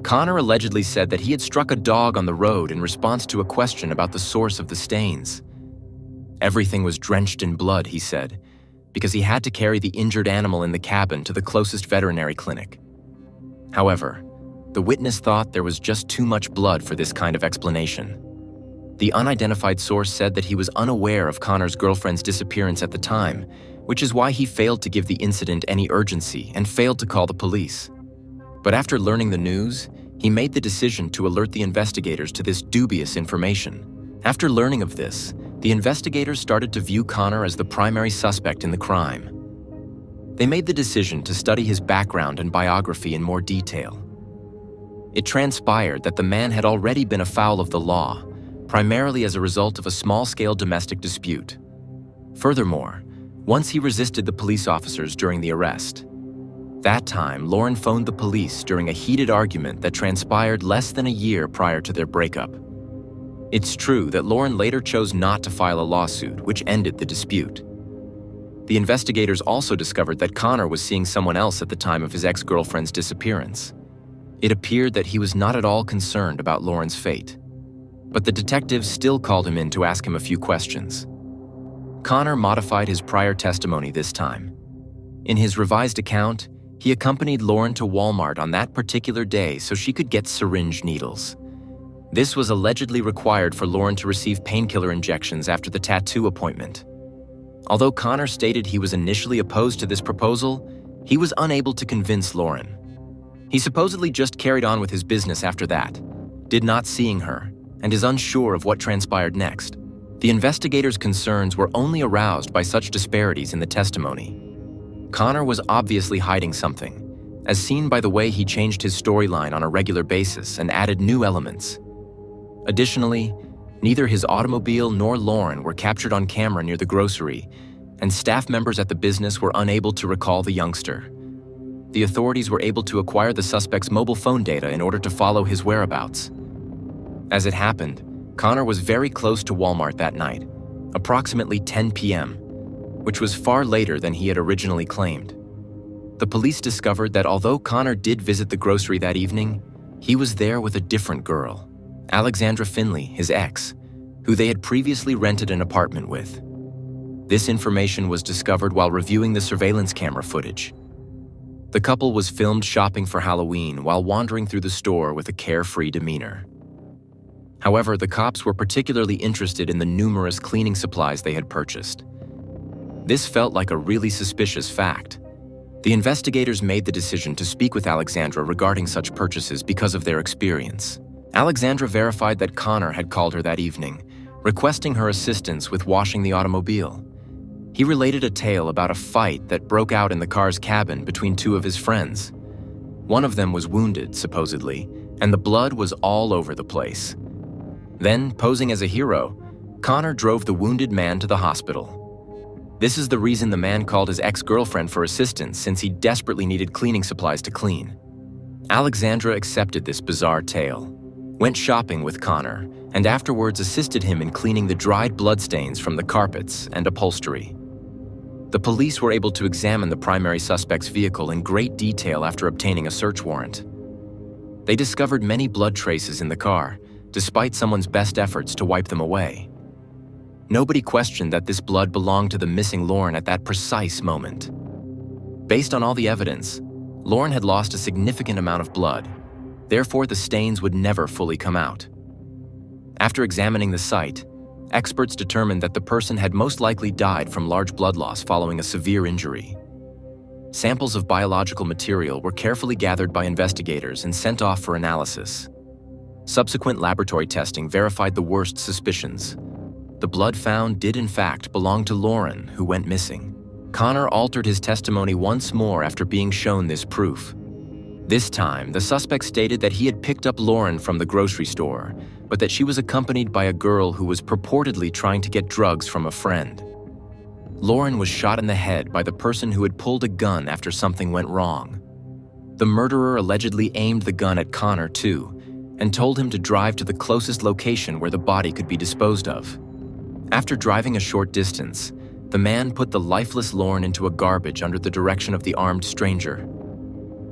Connor allegedly said that he had struck a dog on the road in response to a question about the source of the stains. Everything was drenched in blood, he said, because he had to carry the injured animal in the cabin to the closest veterinary clinic. However, the witness thought there was just too much blood for this kind of explanation. The unidentified source said that he was unaware of Connor's girlfriend's disappearance at the time, which is why he failed to give the incident any urgency and failed to call the police. But after learning the news, he made the decision to alert the investigators to this dubious information. After learning of this, the investigators started to view Connor as the primary suspect in the crime. They made the decision to study his background and biography in more detail. It transpired that the man had already been afoul of the law, primarily as a result of a small-scale domestic dispute. Furthermore, once he resisted the police officers during the arrest. That time, Lauren phoned the police during a heated argument that transpired less than a year prior to their breakup. It's true that Lauren later chose not to file a lawsuit, which ended the dispute. The investigators also discovered that Connor was seeing someone else at the time of his ex-girlfriend's disappearance. It appeared that he was not at all concerned about Lauren's fate. But the detectives still called him in to ask him a few questions. Connor modified his prior testimony this time. In his revised account, he accompanied Lauren to Walmart on that particular day so she could get syringe needles. This was allegedly required for Lauren to receive painkiller injections after the tattoo appointment. Although Connor stated he was initially opposed to this proposal, he was unable to convince Lauren. He supposedly just carried on with his business after that, did not seeing her, and is unsure of what transpired next. The investigators' concerns were only aroused by such disparities in the testimony. Connor was obviously hiding something, as seen by the way he changed his storyline on a regular basis and added new elements. Additionally, neither his automobile nor Lauren were captured on camera near the grocery, and staff members at the business were unable to recall the youngster. The authorities were able to acquire the suspect's mobile phone data in order to follow his whereabouts. As it happened, Connor was very close to Walmart that night, approximately 10 p.m., which was far later than he had originally claimed. The police discovered that although Connor did visit the grocery that evening, he was there with a different girl, Alexandra Finley, his ex, who they had previously rented an apartment with. This information was discovered while reviewing the surveillance camera footage. The couple was filmed shopping for Halloween while wandering through the store with a carefree demeanor. However, the cops were particularly interested in the numerous cleaning supplies they had purchased. This felt like a really suspicious fact. The investigators made the decision to speak with Alexandra regarding such purchases because of their experience. Alexandra verified that Connor had called her that evening, requesting her assistance with washing the automobile. He related a tale about a fight that broke out in the car's cabin between two of his friends. One of them was wounded, supposedly, and the blood was all over the place. Then, posing as a hero, Connor drove the wounded man to the hospital. This is the reason the man called his ex-girlfriend for assistance, since he desperately needed cleaning supplies to clean. Alexandra accepted this bizarre tale, went shopping with Connor, and afterwards assisted him in cleaning the dried bloodstains from the carpets and upholstery. The police were able to examine the primary suspect's vehicle in great detail after obtaining a search warrant. They discovered many blood traces in the car, despite someone's best efforts to wipe them away. Nobody questioned that this blood belonged to the missing Lauren at that precise moment. Based on all the evidence, Lauren had lost a significant amount of blood. Therefore, the stains would never fully come out. After examining the site, experts determined that the person had most likely died from large blood loss following a severe injury. Samples of biological material were carefully gathered by investigators and sent off for analysis. Subsequent laboratory testing verified the worst suspicions. The blood found did in fact belong to Lauren, who went missing. Connor altered his testimony once more after being shown this proof. This time, the suspect stated that he had picked up Lauren from the grocery store, but that she was accompanied by a girl who was purportedly trying to get drugs from a friend. Lauren was shot in the head by the person who had pulled a gun after something went wrong. The murderer allegedly aimed the gun at Connor too, and told him to drive to the closest location where the body could be disposed of. After driving a short distance, the man put the lifeless Lauren into a garbage under the direction of the armed stranger.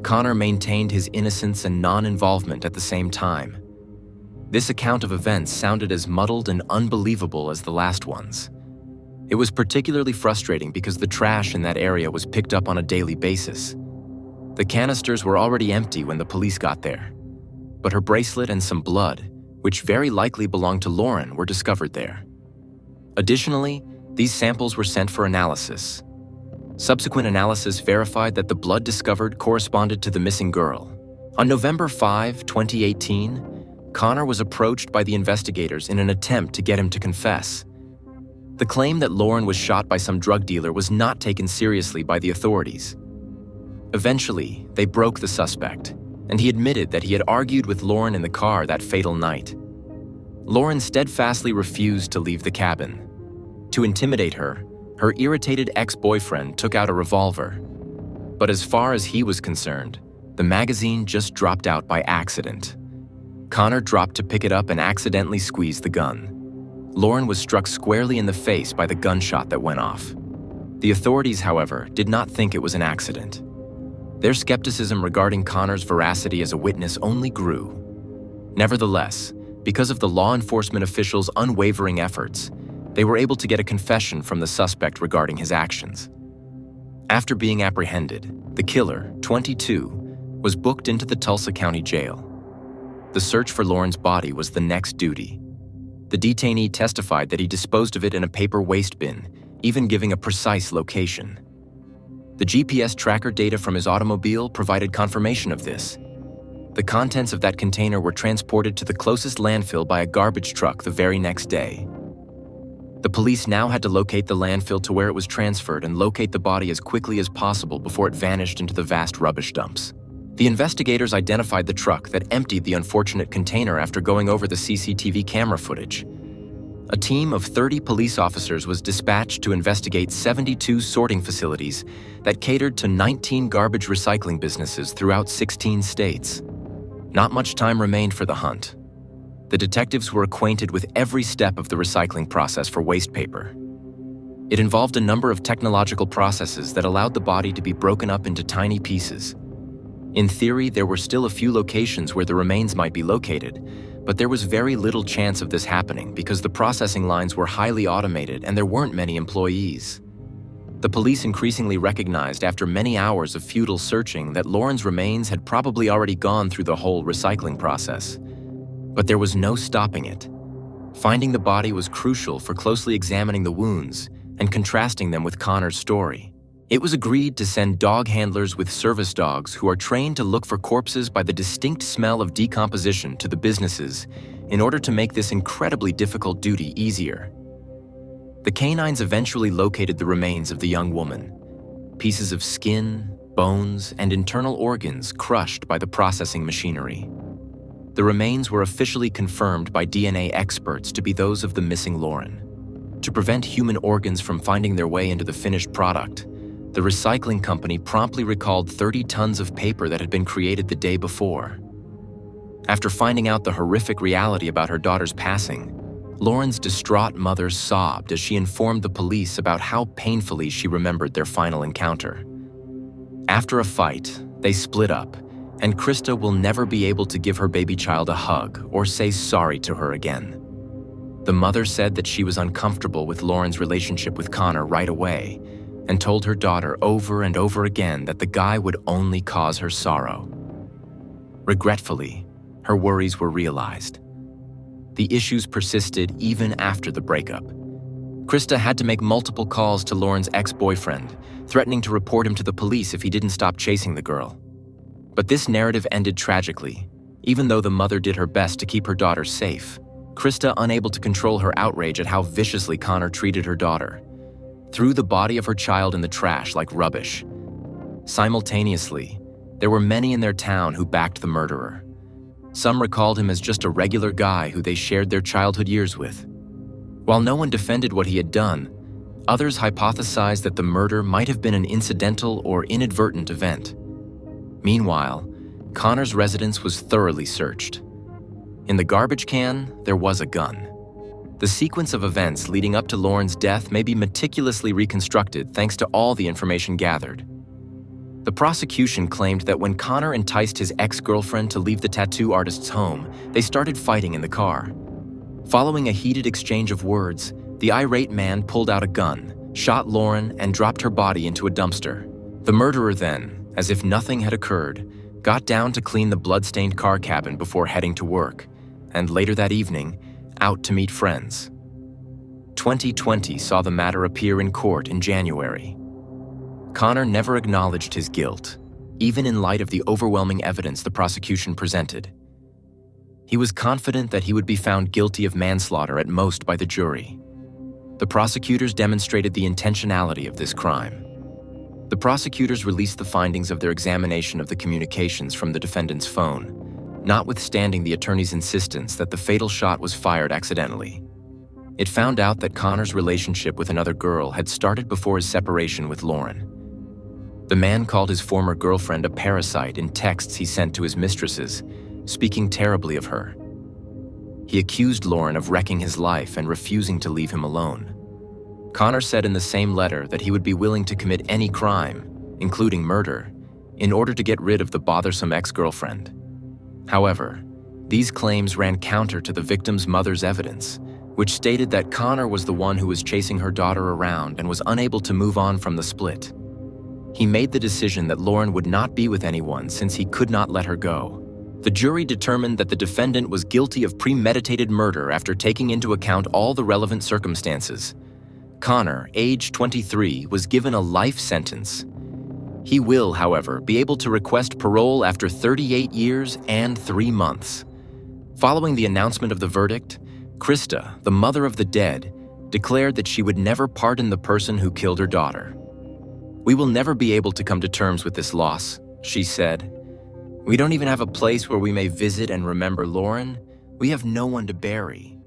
Connor maintained his innocence and non-involvement at the same time. This account of events sounded as muddled and unbelievable as the last ones. It was particularly frustrating because the trash in that area was picked up on a daily basis. The canisters were already empty when the police got there, but her bracelet and some blood, which very likely belonged to Lauren, were discovered there. Additionally, these samples were sent for analysis. Subsequent analysis verified that the blood discovered corresponded to the missing girl. On November 5, 2018, Connor was approached by the investigators in an attempt to get him to confess. The claim that Lauren was shot by some drug dealer was not taken seriously by the authorities. Eventually, they broke the suspect, and he admitted that he had argued with Lauren in the car that fatal night. Lauren steadfastly refused to leave the cabin. To intimidate her, her irritated ex-boyfriend took out a revolver. But as far as he was concerned, the magazine just dropped out by accident. Connor dropped to pick it up and accidentally squeezed the gun. Lauren was struck squarely in the face by the gunshot that went off. The authorities, however, did not think it was an accident. Their skepticism regarding Connor's veracity as a witness only grew. Nevertheless, because of the law enforcement officials' unwavering efforts, they were able to get a confession from the suspect regarding his actions. After being apprehended, the killer, 22, was booked into the Tulsa County Jail. The search for Lauren's body was the next duty. The detainee testified that he disposed of it in a paper waste bin, even giving a precise location. The GPS tracker data from his automobile provided confirmation of this. The contents of that container were transported to the closest landfill by a garbage truck the very next day. The police now had to locate the landfill to where it was transferred and locate the body as quickly as possible before it vanished into the vast rubbish dumps. The investigators identified the truck that emptied the unfortunate container after going over the CCTV camera footage. A team of 30 police officers was dispatched to investigate 72 sorting facilities that catered to 19 garbage recycling businesses throughout 16 states. Not much time remained for the hunt. The detectives were acquainted with every step of the recycling process for waste paper. It involved a number of technological processes that allowed the body to be broken up into tiny pieces. In theory, there were still a few locations where the remains might be located, but there was very little chance of this happening because the processing lines were highly automated and there weren't many employees. The police increasingly recognized after many hours of futile searching that Lauren's remains had probably already gone through the whole recycling process. But there was no stopping it. Finding the body was crucial for closely examining the wounds and contrasting them with Connor's story. It was agreed to send dog handlers with service dogs who are trained to look for corpses by the distinct smell of decomposition to the businesses in order to make this incredibly difficult duty easier. The canines eventually located the remains of the young woman. Pieces of skin, bones, and internal organs crushed by the processing machinery. The remains were officially confirmed by DNA experts to be those of the missing Lauren. To prevent human organs from finding their way into the finished product, the recycling company promptly recalled 30 tons of paper that had been created the day before. After finding out the horrific reality about her daughter's passing, Lauren's distraught mother sobbed as she informed the police about how painfully she remembered their final encounter. After a fight, they split up, and Krista will never be able to give her baby child a hug or say sorry to her again. The mother said that she was uncomfortable with Lauren's relationship with Connor right away and told her daughter over and over again that the guy would only cause her sorrow. Regretfully, her worries were realized. The issues persisted even after the breakup. Krista had to make multiple calls to Lauren's ex-boyfriend, threatening to report him to the police if he didn't stop chasing the girl. But this narrative ended tragically. Even though the mother did her best to keep her daughter safe, Krista, unable to control her outrage at how viciously Connor treated her daughter, threw the body of her child in the trash like rubbish. Simultaneously, there were many in their town who backed the murderer. Some recalled him as just a regular guy who they shared their childhood years with. While no one defended what he had done, others hypothesized that the murder might have been an incidental or inadvertent event. Meanwhile, Connor's residence was thoroughly searched. In the garbage can, there was a gun. The sequence of events leading up to Lauren's death may be meticulously reconstructed thanks to all the information gathered. The prosecution claimed that when Connor enticed his ex-girlfriend to leave the tattoo artist's home, they started fighting in the car. Following a heated exchange of words, the irate man pulled out a gun, shot Lauren, and dropped her body into a dumpster. The murderer then, as if nothing had occurred, got down to clean the blood-stained car cabin before heading to work, and later that evening, out to meet friends. 2020 saw the matter appear in court in January. Connor never acknowledged his guilt, even in light of the overwhelming evidence the prosecution presented. He was confident that he would be found guilty of manslaughter at most by the jury. The prosecutors demonstrated the intentionality of this crime. The prosecutors released the findings of their examination of the communications from the defendant's phone, notwithstanding the attorney's insistence that the fatal shot was fired accidentally. It found out that Connor's relationship with another girl had started before his separation with Lauren. The man called his former girlfriend a parasite in texts he sent to his mistresses, speaking terribly of her. He accused Lauren of wrecking his life and refusing to leave him alone. Connor said in the same letter that he would be willing to commit any crime, including murder, in order to get rid of the bothersome ex-girlfriend. However, these claims ran counter to the victim's mother's evidence, which stated that Connor was the one who was chasing her daughter around and was unable to move on from the split. He made the decision that Lauren would not be with anyone since he could not let her go. The jury determined that the defendant was guilty of premeditated murder after taking into account all the relevant circumstances. Connor, age 23, was given a life sentence. He will, however, be able to request parole after 38 years and 3 months. Following the announcement of the verdict, Krista, the mother of the dead, declared that she would never pardon the person who killed her daughter. "We will never be able to come to terms with this loss," she said. "We don't even have a place where we may visit and remember Lauren. We have no one to bury."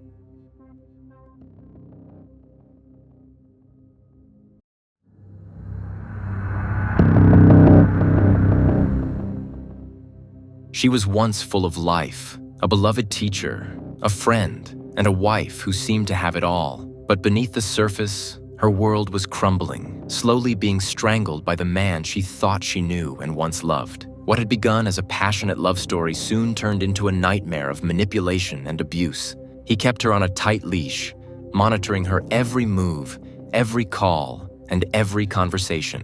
She was once full of life, a beloved teacher, a friend, and a wife who seemed to have it all. But beneath the surface, her world was crumbling, slowly being strangled by the man she thought she knew and once loved. What had begun as a passionate love story soon turned into a nightmare of manipulation and abuse. He kept her on a tight leash, monitoring her every move, every call, and every conversation.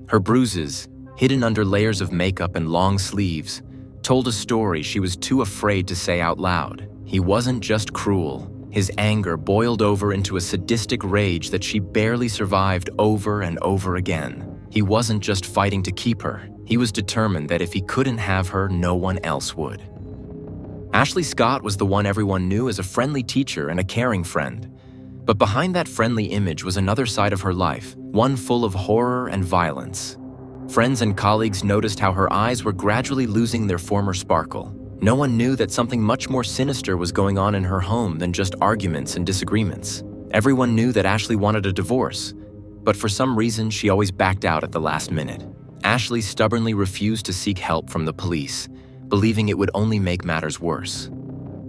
Her bruises, hidden under layers of makeup and long sleeves, told a story she was too afraid to say out loud. He wasn't just cruel. His anger boiled over into a sadistic rage that she barely survived over and over again. He wasn't just fighting to keep her. He was determined that if he couldn't have her, no one else would. Ashley Scott was the one everyone knew as a friendly teacher and a caring friend. But behind that friendly image was another side of her life, one full of horror and violence. Friends and colleagues noticed how her eyes were gradually losing their former sparkle. No one knew that something much more sinister was going on in her home than just arguments and disagreements. Everyone knew that Ashley wanted a divorce, but for some reason she always backed out at the last minute. Ashley stubbornly refused to seek help from the police, believing it would only make matters worse.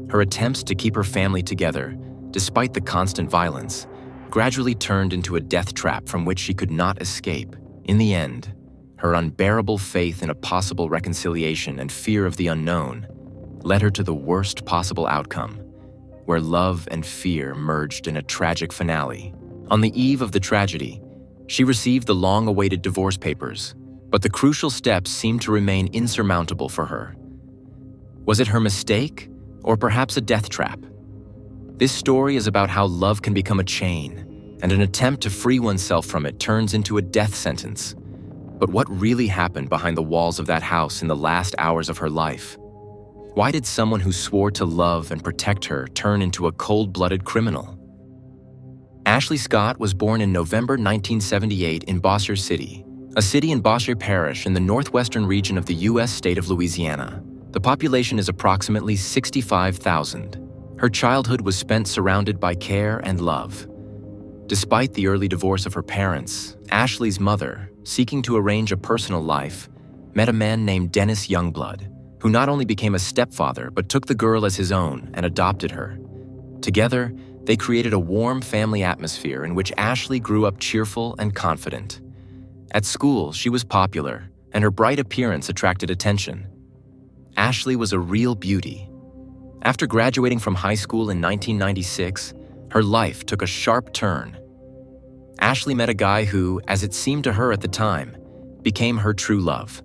Her attempts to keep her family together despite the constant violence, gradually turned into a death trap from which she could not escape. In the end, her unbearable faith in a possible reconciliation and fear of the unknown led her to the worst possible outcome, where love and fear merged in a tragic finale. On the eve of the tragedy, she received the long-awaited divorce papers, but the crucial steps seemed to remain insurmountable for her. Was it her mistake, or perhaps a death trap? This story is about how love can become a chain, and an attempt to free oneself from it turns into a death sentence. But what really happened behind the walls of that house in the last hours of her life? Why did someone who swore to love and protect her turn into a cold-blooded criminal? Ashley Scott was born in November 1978 in Bossier City, a city in Bossier Parish in the northwestern region of the U.S. state of Louisiana. The population is approximately 65,000. Her childhood was spent surrounded by care and love. Despite the early divorce of her parents, Ashley's mother, seeking to arrange a personal life, met a man named Dennis Youngblood, who not only became a stepfather but took the girl as his own and adopted her. Together, they created a warm family atmosphere in which Ashley grew up cheerful and confident. At school, she was popular, and her bright appearance attracted attention. Ashley was a real beauty. After graduating from high school in 1996, her life took a sharp turn. Ashley met a guy who, as it seemed to her at the time, became her true love.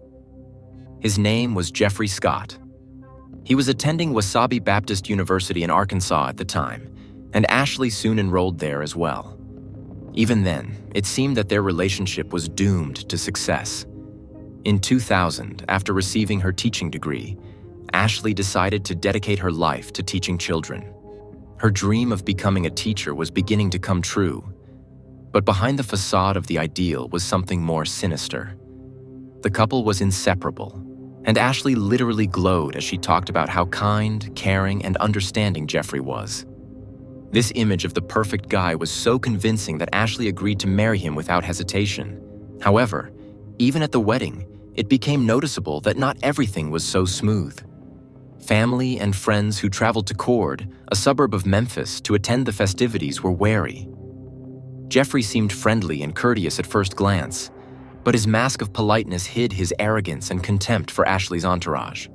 His name was Jeffrey Scott. He was attending Wasabi Baptist University in Arkansas at the time, and Ashley soon enrolled there as well. Even then, it seemed that their relationship was doomed to success. In 2000, after receiving her teaching degree, Ashley decided to dedicate her life to teaching children. Her dream of becoming a teacher was beginning to come true. But behind the facade of the ideal was something more sinister. The couple was inseparable, and Ashley literally glowed as she talked about how kind, caring, and understanding Jeffrey was. This image of the perfect guy was so convincing that Ashley agreed to marry him without hesitation. However, even at the wedding, it became noticeable that not everything was so smooth. Family and friends who traveled to Cord, a suburb of Memphis, to attend the festivities were wary. Jeffrey seemed friendly and courteous at first glance, but his mask of politeness hid his arrogance and contempt for Ashley's entourage.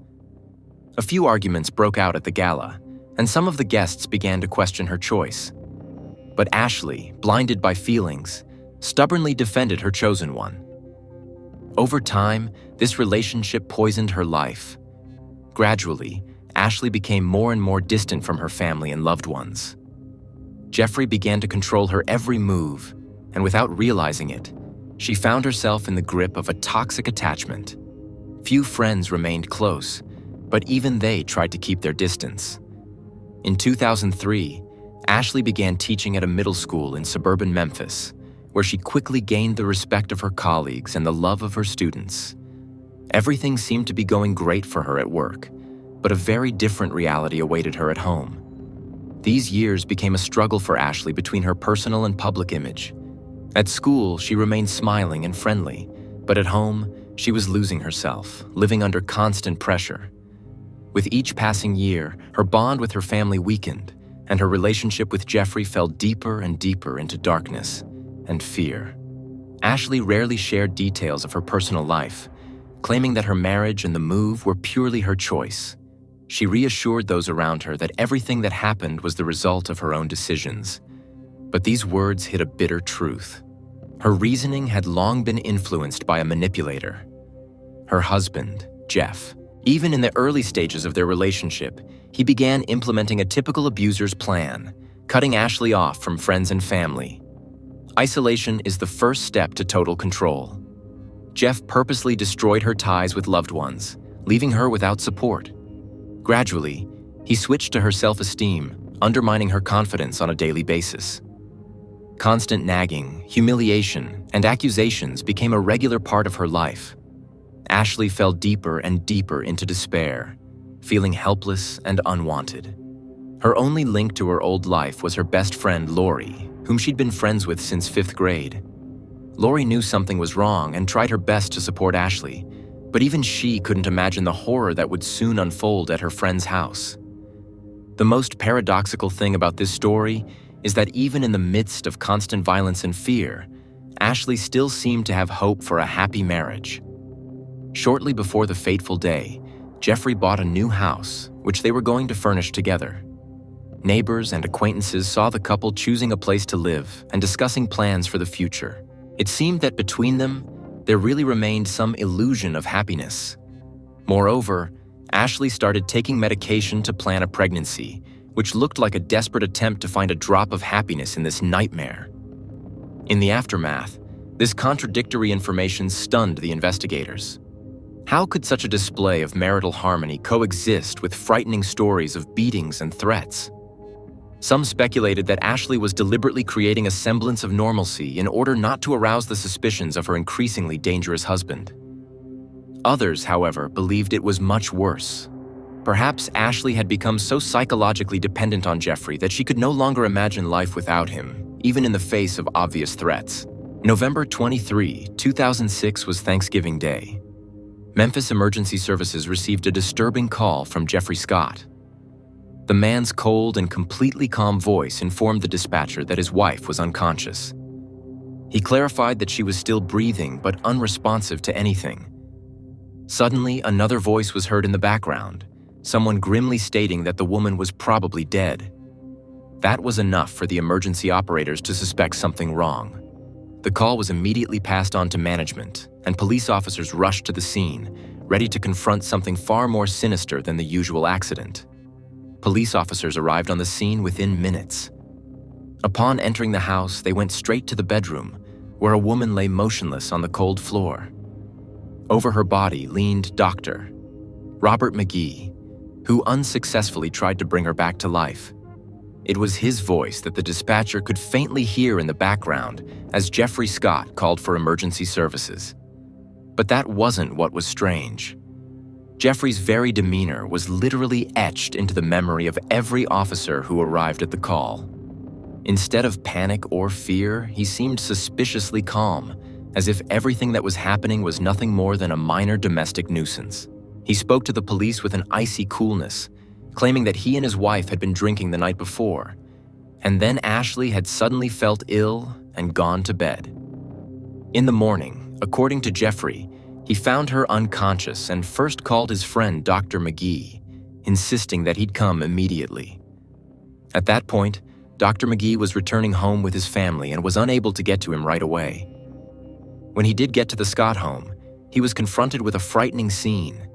A few arguments broke out at the gala, and some of the guests began to question her choice. But Ashley, blinded by feelings, stubbornly defended her chosen one. Over time, this relationship poisoned her life. Gradually, Ashley became more and more distant from her family and loved ones. Jeffrey began to control her every move, and without realizing it, she found herself in the grip of a toxic attachment. Few friends remained close, but even they tried to keep their distance. In 2003, Ashley began teaching at a middle school in suburban Memphis, where she quickly gained the respect of her colleagues and the love of her students. Everything seemed to be going great for her at work, but a very different reality awaited her at home. These years became a struggle for Ashley between her personal and public image. At school, she remained smiling and friendly, but at home, she was losing herself, living under constant pressure. With each passing year, her bond with her family weakened, and her relationship with Jeffrey fell deeper and deeper into darkness and fear. Ashley rarely shared details of her personal life, claiming that her marriage and the move were purely her choice. She reassured those around her that everything that happened was the result of her own decisions. But these words hid a bitter truth. Her reasoning had long been influenced by a manipulator, her husband, Jeff. Even in the early stages of their relationship, he began implementing a typical abuser's plan, cutting Ashley off from friends and family. Isolation is the first step to total control. Jeff purposely destroyed her ties with loved ones, leaving her without support. Gradually, he switched to her self-esteem, undermining her confidence on a daily basis. Constant nagging, humiliation, and accusations became a regular part of her life. Ashley fell deeper and deeper into despair, feeling helpless and unwanted. Her only link to her old life was her best friend, Lori, whom she'd been friends with since 5th grade. Lori knew something was wrong and tried her best to support Ashley, but even she couldn't imagine the horror that would soon unfold at her friend's house. The most paradoxical thing about this story is that even in the midst of constant violence and fear, Ashley still seemed to have hope for a happy marriage. Shortly before the fateful day, Jeffrey bought a new house, which they were going to furnish together. Neighbors and acquaintances saw the couple choosing a place to live and discussing plans for the future. It seemed that between them, there really remained some illusion of happiness. Moreover, Ashley started taking medication to plan a pregnancy, which looked like a desperate attempt to find a drop of happiness in this nightmare. In the aftermath, this contradictory information stunned the investigators. How could such a display of marital harmony coexist with frightening stories of beatings and threats? Some speculated that Ashley was deliberately creating a semblance of normalcy in order not to arouse the suspicions of her increasingly dangerous husband. Others, however, believed it was much worse. Perhaps Ashley had become so psychologically dependent on Jeffrey that she could no longer imagine life without him, even in the face of obvious threats. November 23, 2006 was Thanksgiving Day. Memphis Emergency Services received a disturbing call from Jeffrey Scott. The man's cold and completely calm voice informed the dispatcher that his wife was unconscious. He clarified that she was still breathing but unresponsive to anything. Suddenly, another voice was heard in the background, someone grimly stating that the woman was probably dead. That was enough for the emergency operators to suspect something wrong. The call was immediately passed on to management, and police officers rushed to the scene, ready to confront something far more sinister than the usual accident. Police officers arrived on the scene within minutes. Upon entering the house, they went straight to the bedroom, where a woman lay motionless on the cold floor. Over her body leaned Dr. Robert McGee, who unsuccessfully tried to bring her back to life. It was his voice that the dispatcher could faintly hear in the background as Jeffrey Scott called for emergency services. But that wasn't what was strange. Jeffrey's very demeanor was literally etched into the memory of every officer who arrived at the call. Instead of panic or fear, he seemed suspiciously calm, as if everything that was happening was nothing more than a minor domestic nuisance. He spoke to the police with an icy coolness, claiming that he and his wife had been drinking the night before, and then Ashley had suddenly felt ill and gone to bed. In the morning, according to Jeffrey, he found her unconscious and first called his friend Dr. McGee, insisting that he'd come immediately. At that point, Dr. McGee was returning home with his family and was unable to get to him right away. When he did get to the Scott home, he was confronted with a frightening scene.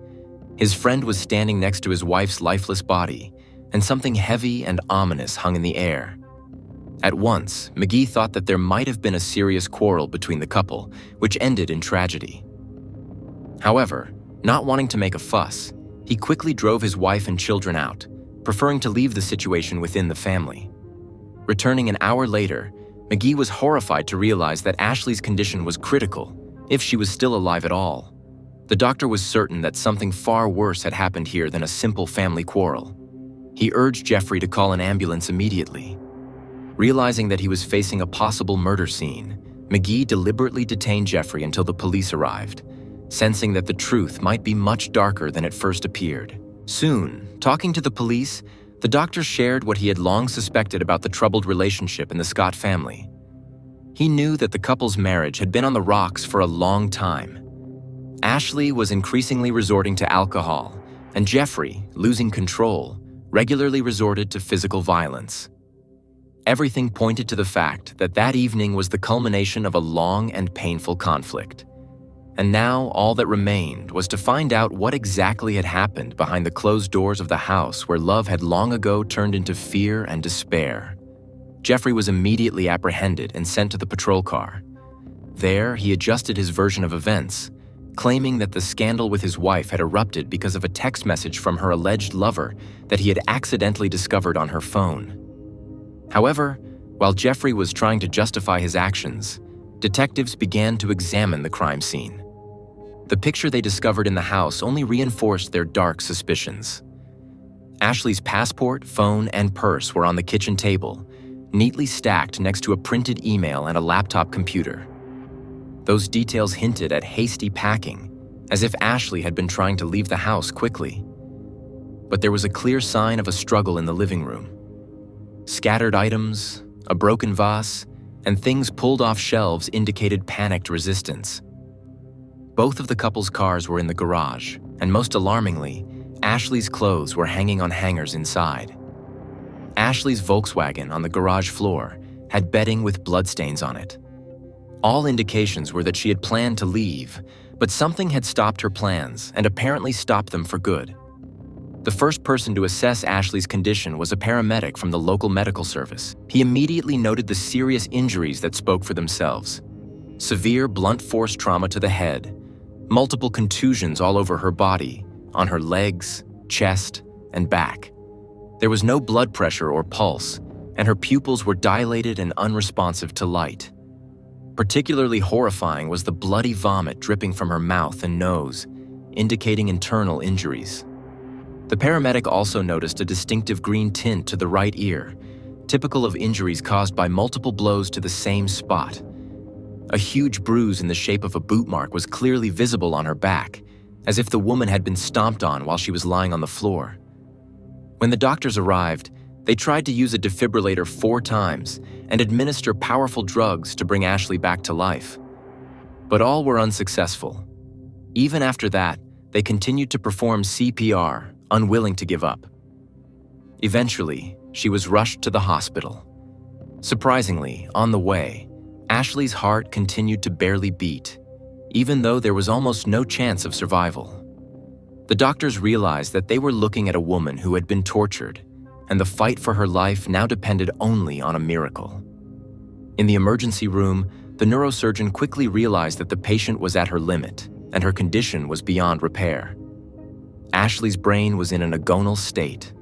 His friend was standing next to his wife's lifeless body, and something heavy and ominous hung in the air. At once, McGee thought that there might have been a serious quarrel between the couple, which ended in tragedy. However, not wanting to make a fuss, he quickly drove his wife and children out, preferring to leave the situation within the family. Returning an hour later, McGee was horrified to realize that Ashley's condition was critical, if she was still alive at all. The doctor was certain that something far worse had happened here than a simple family quarrel. He urged Jeffrey to call an ambulance immediately. Realizing that he was facing a possible murder scene, McGee deliberately detained Jeffrey until the police arrived, sensing that the truth might be much darker than it first appeared. Soon, talking to the police, the doctor shared what he had long suspected about the troubled relationship in the Scott family. He knew that the couple's marriage had been on the rocks for a long time. Ashley was increasingly resorting to alcohol, and Jeffrey, losing control, regularly resorted to physical violence. Everything pointed to the fact that that evening was the culmination of a long and painful conflict. And now all that remained was to find out what exactly had happened behind the closed doors of the house where love had long ago turned into fear and despair. Jeffrey was immediately apprehended and sent to the patrol car. There, he adjusted his version of events, claiming that the scandal with his wife had erupted because of a text message from her alleged lover that he had accidentally discovered on her phone. However, while Jeffrey was trying to justify his actions, detectives began to examine the crime scene. The picture they discovered in the house only reinforced their dark suspicions. Ashley's passport, phone, and purse were on the kitchen table, neatly stacked next to a printed email and a laptop computer. Those details hinted at hasty packing, as if Ashley had been trying to leave the house quickly. but there was a clear sign of a struggle in the living room. Scattered items, a broken vase, and things pulled off shelves indicated panicked resistance. Both of the couple's cars were in the garage, and most alarmingly, Ashley's clothes were hanging on hangers inside. Ashley's Volkswagen on the garage floor had bedding with bloodstains on it. All indications were that she had planned to leave, but something had stopped her plans and apparently stopped them for good. The first person to assess Ashley's condition was a paramedic from the local medical service. He immediately noted the serious injuries that spoke for themselves. Severe blunt force trauma to the head, multiple contusions all over her body, on her legs, chest, and back. There was no blood pressure or pulse, and her pupils were dilated and unresponsive to light. Particularly horrifying was the bloody vomit dripping from her mouth and nose, indicating internal injuries. The paramedic also noticed a distinctive green tint to the right ear, typical of injuries caused by multiple blows to the same spot. A huge bruise in the shape of a boot mark was clearly visible on her back, as if the woman had been stomped on while she was lying on the floor. When the doctors arrived, they tried to use a defibrillator 4 times and administer powerful drugs to bring Ashley back to life. But all were unsuccessful. Even after that, they continued to perform CPR, unwilling to give up. Eventually, she was rushed to the hospital. Surprisingly, on the way, Ashley's heart continued to barely beat, even though there was almost no chance of survival. The doctors realized that they were looking at a woman who had been tortured, and the fight for her life now depended only on a miracle. In the emergency room, the neurosurgeon quickly realized that the patient was at her limit, and her condition was beyond repair. Ashley's brain was in an agonal state.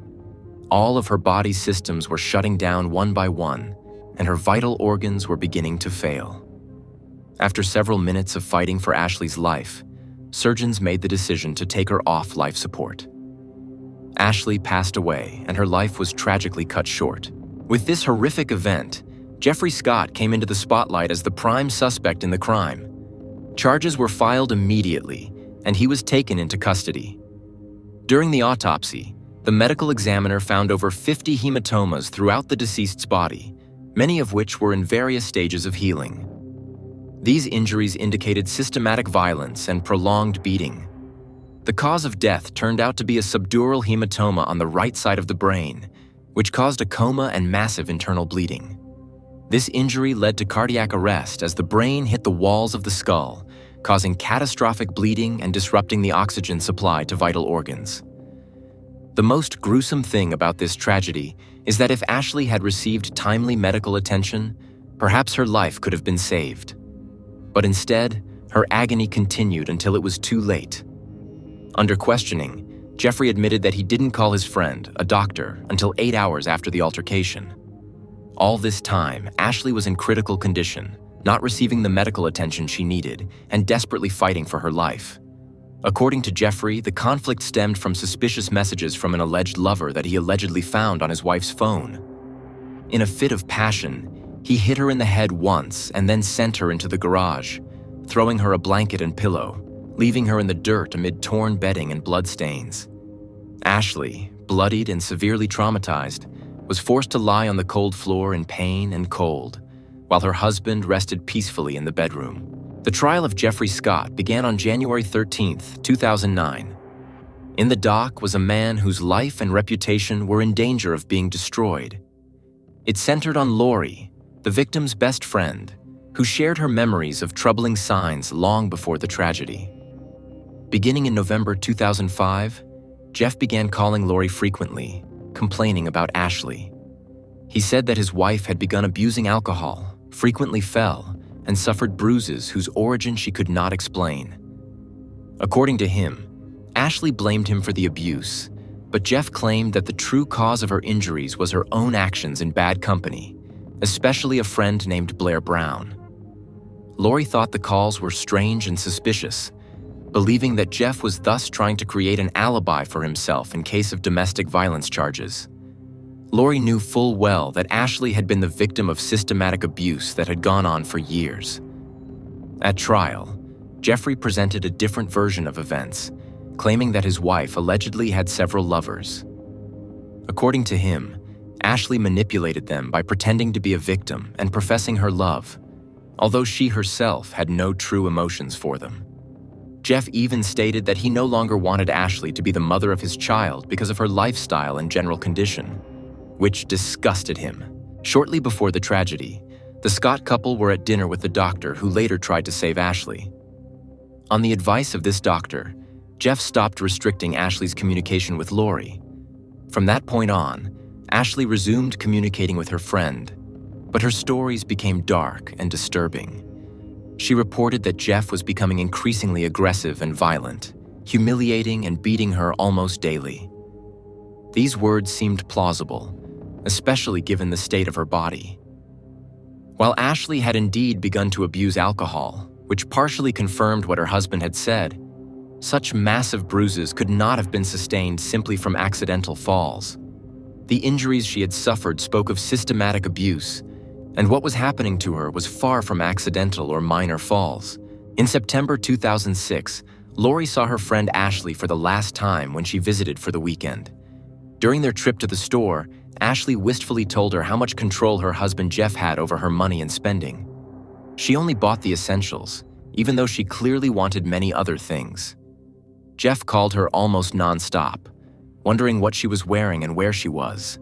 All of her body's systems were shutting down one by one, and her vital organs were beginning to fail. After several minutes of fighting for Ashley's life, surgeons made the decision to take her off life support. Ashley passed away, and her life was tragically cut short. With this horrific event, Jeffrey Scott came into the spotlight as the prime suspect in the crime. Charges were filed immediately, and he was taken into custody. During the autopsy, the medical examiner found over 50 hematomas throughout the deceased's body, many of which were in various stages of healing. These injuries indicated systematic violence and prolonged beating. The cause of death turned out to be a subdural hematoma on the right side of the brain, which caused a coma and massive internal bleeding. This injury led to cardiac arrest as the brain hit the walls of the skull, causing catastrophic bleeding and disrupting the oxygen supply to vital organs. The most gruesome thing about this tragedy is that if Ashley had received timely medical attention, perhaps her life could have been saved. But instead, her agony continued until it was too late. Under questioning, Jeffrey admitted that he didn't call his friend, a doctor, until 8 hours after the altercation. All this time, Ashley was in critical condition, not receiving the medical attention she needed, and desperately fighting for her life. According to Jeffrey, the conflict stemmed from suspicious messages from an alleged lover that he allegedly found on his wife's phone. In a fit of passion, he hit her in the head once and then sent her into the garage, throwing her a blanket and pillow, leaving her in the dirt amid torn bedding and bloodstains. Ashley, bloodied and severely traumatized, was forced to lie on the cold floor in pain and cold, while her husband rested peacefully in the bedroom. The trial of Jeffrey Scott began on January 13, 2009. In the dock was a man whose life and reputation were in danger of being destroyed. It centered on Lori, the victim's best friend, who shared her memories of troubling signs long before the tragedy. Beginning in November 2005, Jeff began calling Lori frequently, complaining about Ashley. He said that his wife had begun abusing alcohol, frequently fell, and suffered bruises whose origin she could not explain. According to him, Ashley blamed him for the abuse, but Jeff claimed that the true cause of her injuries was her own actions in bad company, especially a friend named Blair Brown. Lori thought the calls were strange and suspicious, believing that Jeff was thus trying to create an alibi for himself in case of domestic violence charges. Lori knew full well that Ashley had been the victim of systematic abuse that had gone on for years. At trial, Jeffrey presented a different version of events, claiming that his wife allegedly had several lovers. According to him, Ashley manipulated them by pretending to be a victim and professing her love, although she herself had no true emotions for them. Jeff even stated that he no longer wanted Ashley to be the mother of his child because of her lifestyle and general condition, which disgusted him. Shortly before the tragedy, the Scott couple were at dinner with the doctor who later tried to save Ashley. On the advice of this doctor, Jeff stopped restricting Ashley's communication with Lori. From that point on, Ashley resumed communicating with her friend, but her stories became dark and disturbing. She reported that Jeff was becoming increasingly aggressive and violent, humiliating and beating her almost daily. These words seemed plausible, especially given the state of her body. While Ashley had indeed begun to abuse alcohol, which partially confirmed what her husband had said, such massive bruises could not have been sustained simply from accidental falls. The injuries she had suffered spoke of systematic abuse, and what was happening to her was far from accidental or minor falls. In September 2006, Lori saw her friend Ashley for the last time when she visited for the weekend. During their trip to the store, Ashley wistfully told her how much control her husband Jeff had over her money and spending. She only bought the essentials, even though she clearly wanted many other things. Jeff called her almost nonstop, wondering what she was wearing and where she was.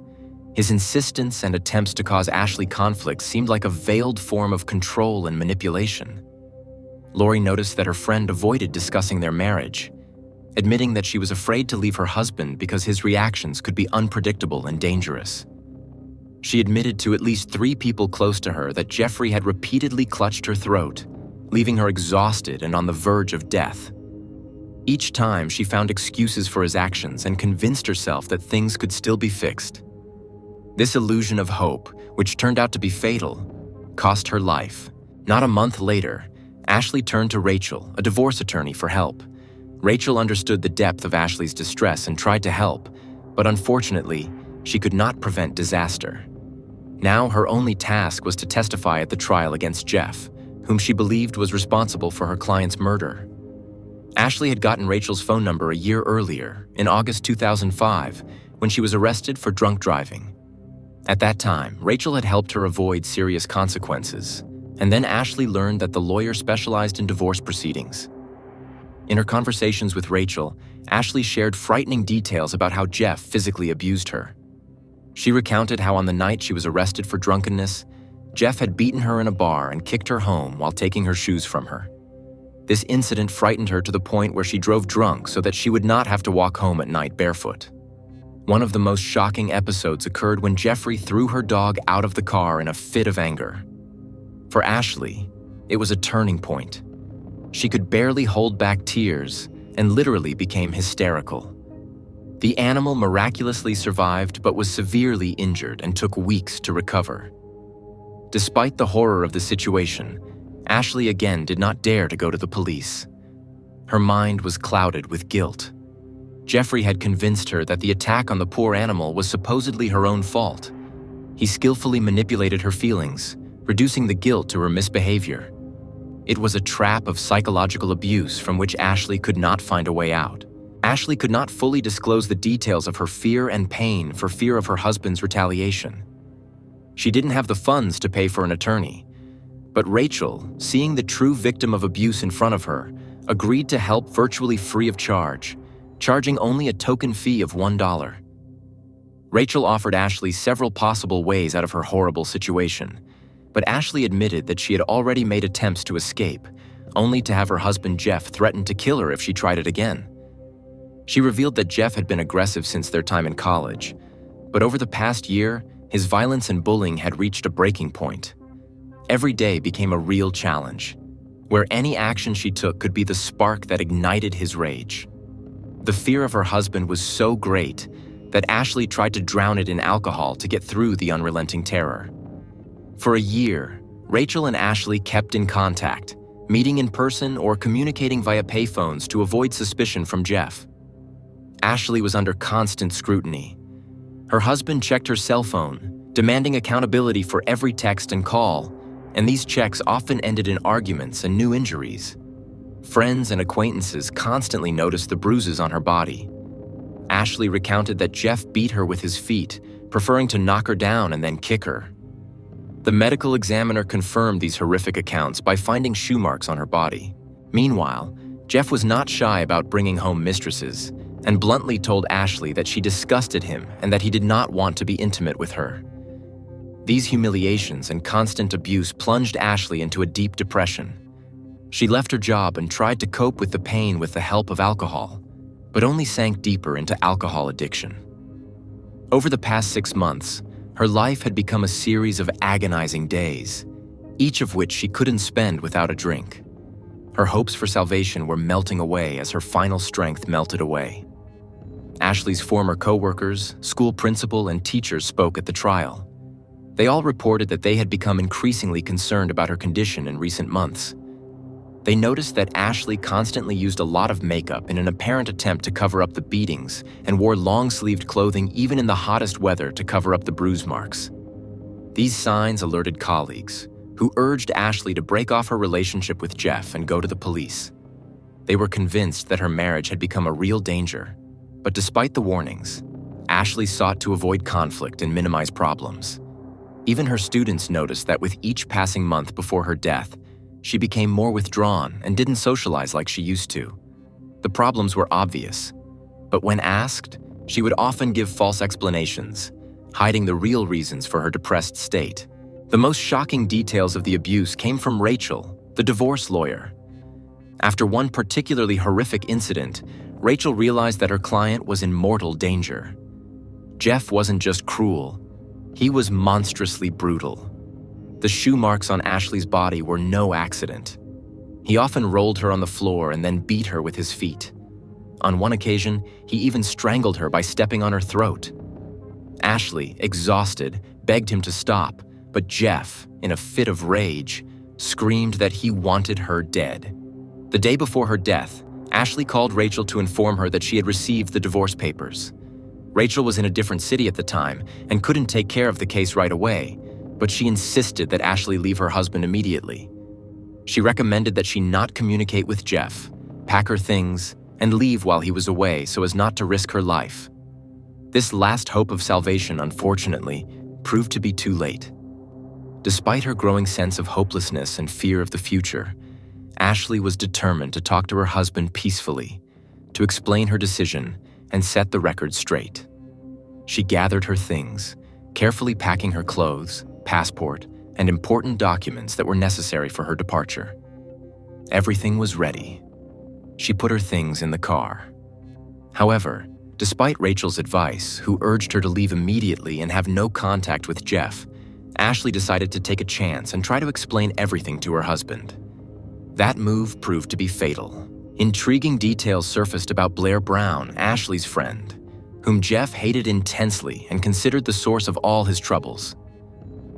His insistence and attempts to cause Ashley conflict seemed like a veiled form of control and manipulation. Lori noticed that her friend avoided discussing their marriage, admitting that she was afraid to leave her husband because his reactions could be unpredictable and dangerous. She admitted to at least 3 people close to her that Jeffrey had repeatedly clutched her throat, leaving her exhausted and on the verge of death. Each time, she found excuses for his actions and convinced herself that things could still be fixed. This illusion of hope, which turned out to be fatal, cost her life. Not a month later, Ashley turned to Rachel, a divorce attorney, for help. Rachel understood the depth of Ashley's distress and tried to help, but unfortunately, she could not prevent disaster. Now her only task was to testify at the trial against Jeff, whom she believed was responsible for her client's murder. Ashley had gotten Rachel's phone number a year earlier, in August 2005, when she was arrested for drunk driving. At that time, Rachel had helped her avoid serious consequences, and then Ashley learned that the lawyer specialized in divorce proceedings. In her conversations with Rachel, Ashley shared frightening details about how Jeff physically abused her. She recounted how on the night she was arrested for drunkenness, Jeff had beaten her in a bar and kicked her home while taking her shoes from her. This incident frightened her to the point where she drove drunk so that she would not have to walk home at night barefoot. One of the most shocking episodes occurred when Jeffrey threw her dog out of the car in a fit of anger. For Ashley, it was a turning point. She could barely hold back tears and literally became hysterical. The animal miraculously survived but was severely injured and took weeks to recover. Despite the horror of the situation, Ashley again did not dare to go to the police. Her mind was clouded with guilt. Jeffrey had convinced her that the attack on the poor animal was supposedly her own fault. He skillfully manipulated her feelings, reducing the guilt to her misbehavior. It was a trap of psychological abuse from which Ashley could not find a way out. Ashley could not fully disclose the details of her fear and pain for fear of her husband's retaliation. She didn't have the funds to pay for an attorney, but Rachel, seeing the true victim of abuse in front of her, agreed to help virtually free of charge, charging only a token fee of $1. Rachel offered Ashley several possible ways out of her horrible situation, but Ashley admitted that she had already made attempts to escape, only to have her husband Jeff threaten to kill her if she tried it again. She revealed that Jeff had been aggressive since their time in college, but over the past year, his violence and bullying had reached a breaking point. Every day became a real challenge, where any action she took could be the spark that ignited his rage. The fear of her husband was so great that Ashley tried to drown it in alcohol to get through the unrelenting terror. For a year, Rachel and Ashley kept in contact, meeting in person or communicating via payphones to avoid suspicion from Jeff. Ashley was under constant scrutiny. Her husband checked her cell phone, demanding accountability for every text and call, and these checks often ended in arguments and new injuries. Friends and acquaintances constantly noticed the bruises on her body. Ashley recounted that Jeff beat her with his feet, preferring to knock her down and then kick her. The medical examiner confirmed these horrific accounts by finding shoe marks on her body. Meanwhile, Jeff was not shy about bringing home mistresses and bluntly told Ashley that she disgusted him and that he did not want to be intimate with her. These humiliations and constant abuse plunged Ashley into a deep depression. She left her job and tried to cope with the pain with the help of alcohol, but only sank deeper into alcohol addiction. Over the past 6 months, her life had become a series of agonizing days, each of which she couldn't spend without a drink. Her hopes for salvation were melting away as her final strength melted away. Ashley's former co-workers, school principal, and teachers spoke at the trial. They all reported that they had become increasingly concerned about her condition in recent months. They noticed that Ashley constantly used a lot of makeup in an apparent attempt to cover up the beatings and wore long-sleeved clothing even in the hottest weather to cover up the bruise marks. These signs alerted colleagues, who urged Ashley to break off her relationship with Jeff and go to the police. They were convinced that her marriage had become a real danger, but despite the warnings, Ashley sought to avoid conflict and minimize problems. Even her students noticed that with each passing month before her death, she became more withdrawn and didn't socialize like she used to. The problems were obvious, but when asked, she would often give false explanations, hiding the real reasons for her depressed state. The most shocking details of the abuse came from Rachel, the divorce lawyer. After one particularly horrific incident, Rachel realized that her client was in mortal danger. Jeff wasn't just cruel, he was monstrously brutal. The shoe marks on Ashley's body were no accident. He often rolled her on the floor and then beat her with his feet. On one occasion, he even strangled her by stepping on her throat. Ashley, exhausted, begged him to stop, but Jeff, in a fit of rage, screamed that he wanted her dead. The day before her death, Ashley called Rachel to inform her that she had received the divorce papers. Rachel was in a different city at the time and couldn't take care of the case right away, but she insisted that Ashley leave her husband immediately. She recommended that she not communicate with Jeff, pack her things, and leave while he was away so as not to risk her life. This last hope of salvation, unfortunately, proved to be too late. Despite her growing sense of hopelessness and fear of the future, Ashley was determined to talk to her husband peacefully, to explain her decision and set the record straight. She gathered her things, carefully packing her clothes, passport, and important documents that were necessary for her departure. Everything was ready. She put her things in the car. However, despite Rachel's advice, who urged her to leave immediately and have no contact with Jeff, Ashley decided to take a chance and try to explain everything to her husband. That move proved to be fatal. Intriguing details surfaced about Blair Brown, Ashley's friend, whom Jeff hated intensely and considered the source of all his troubles.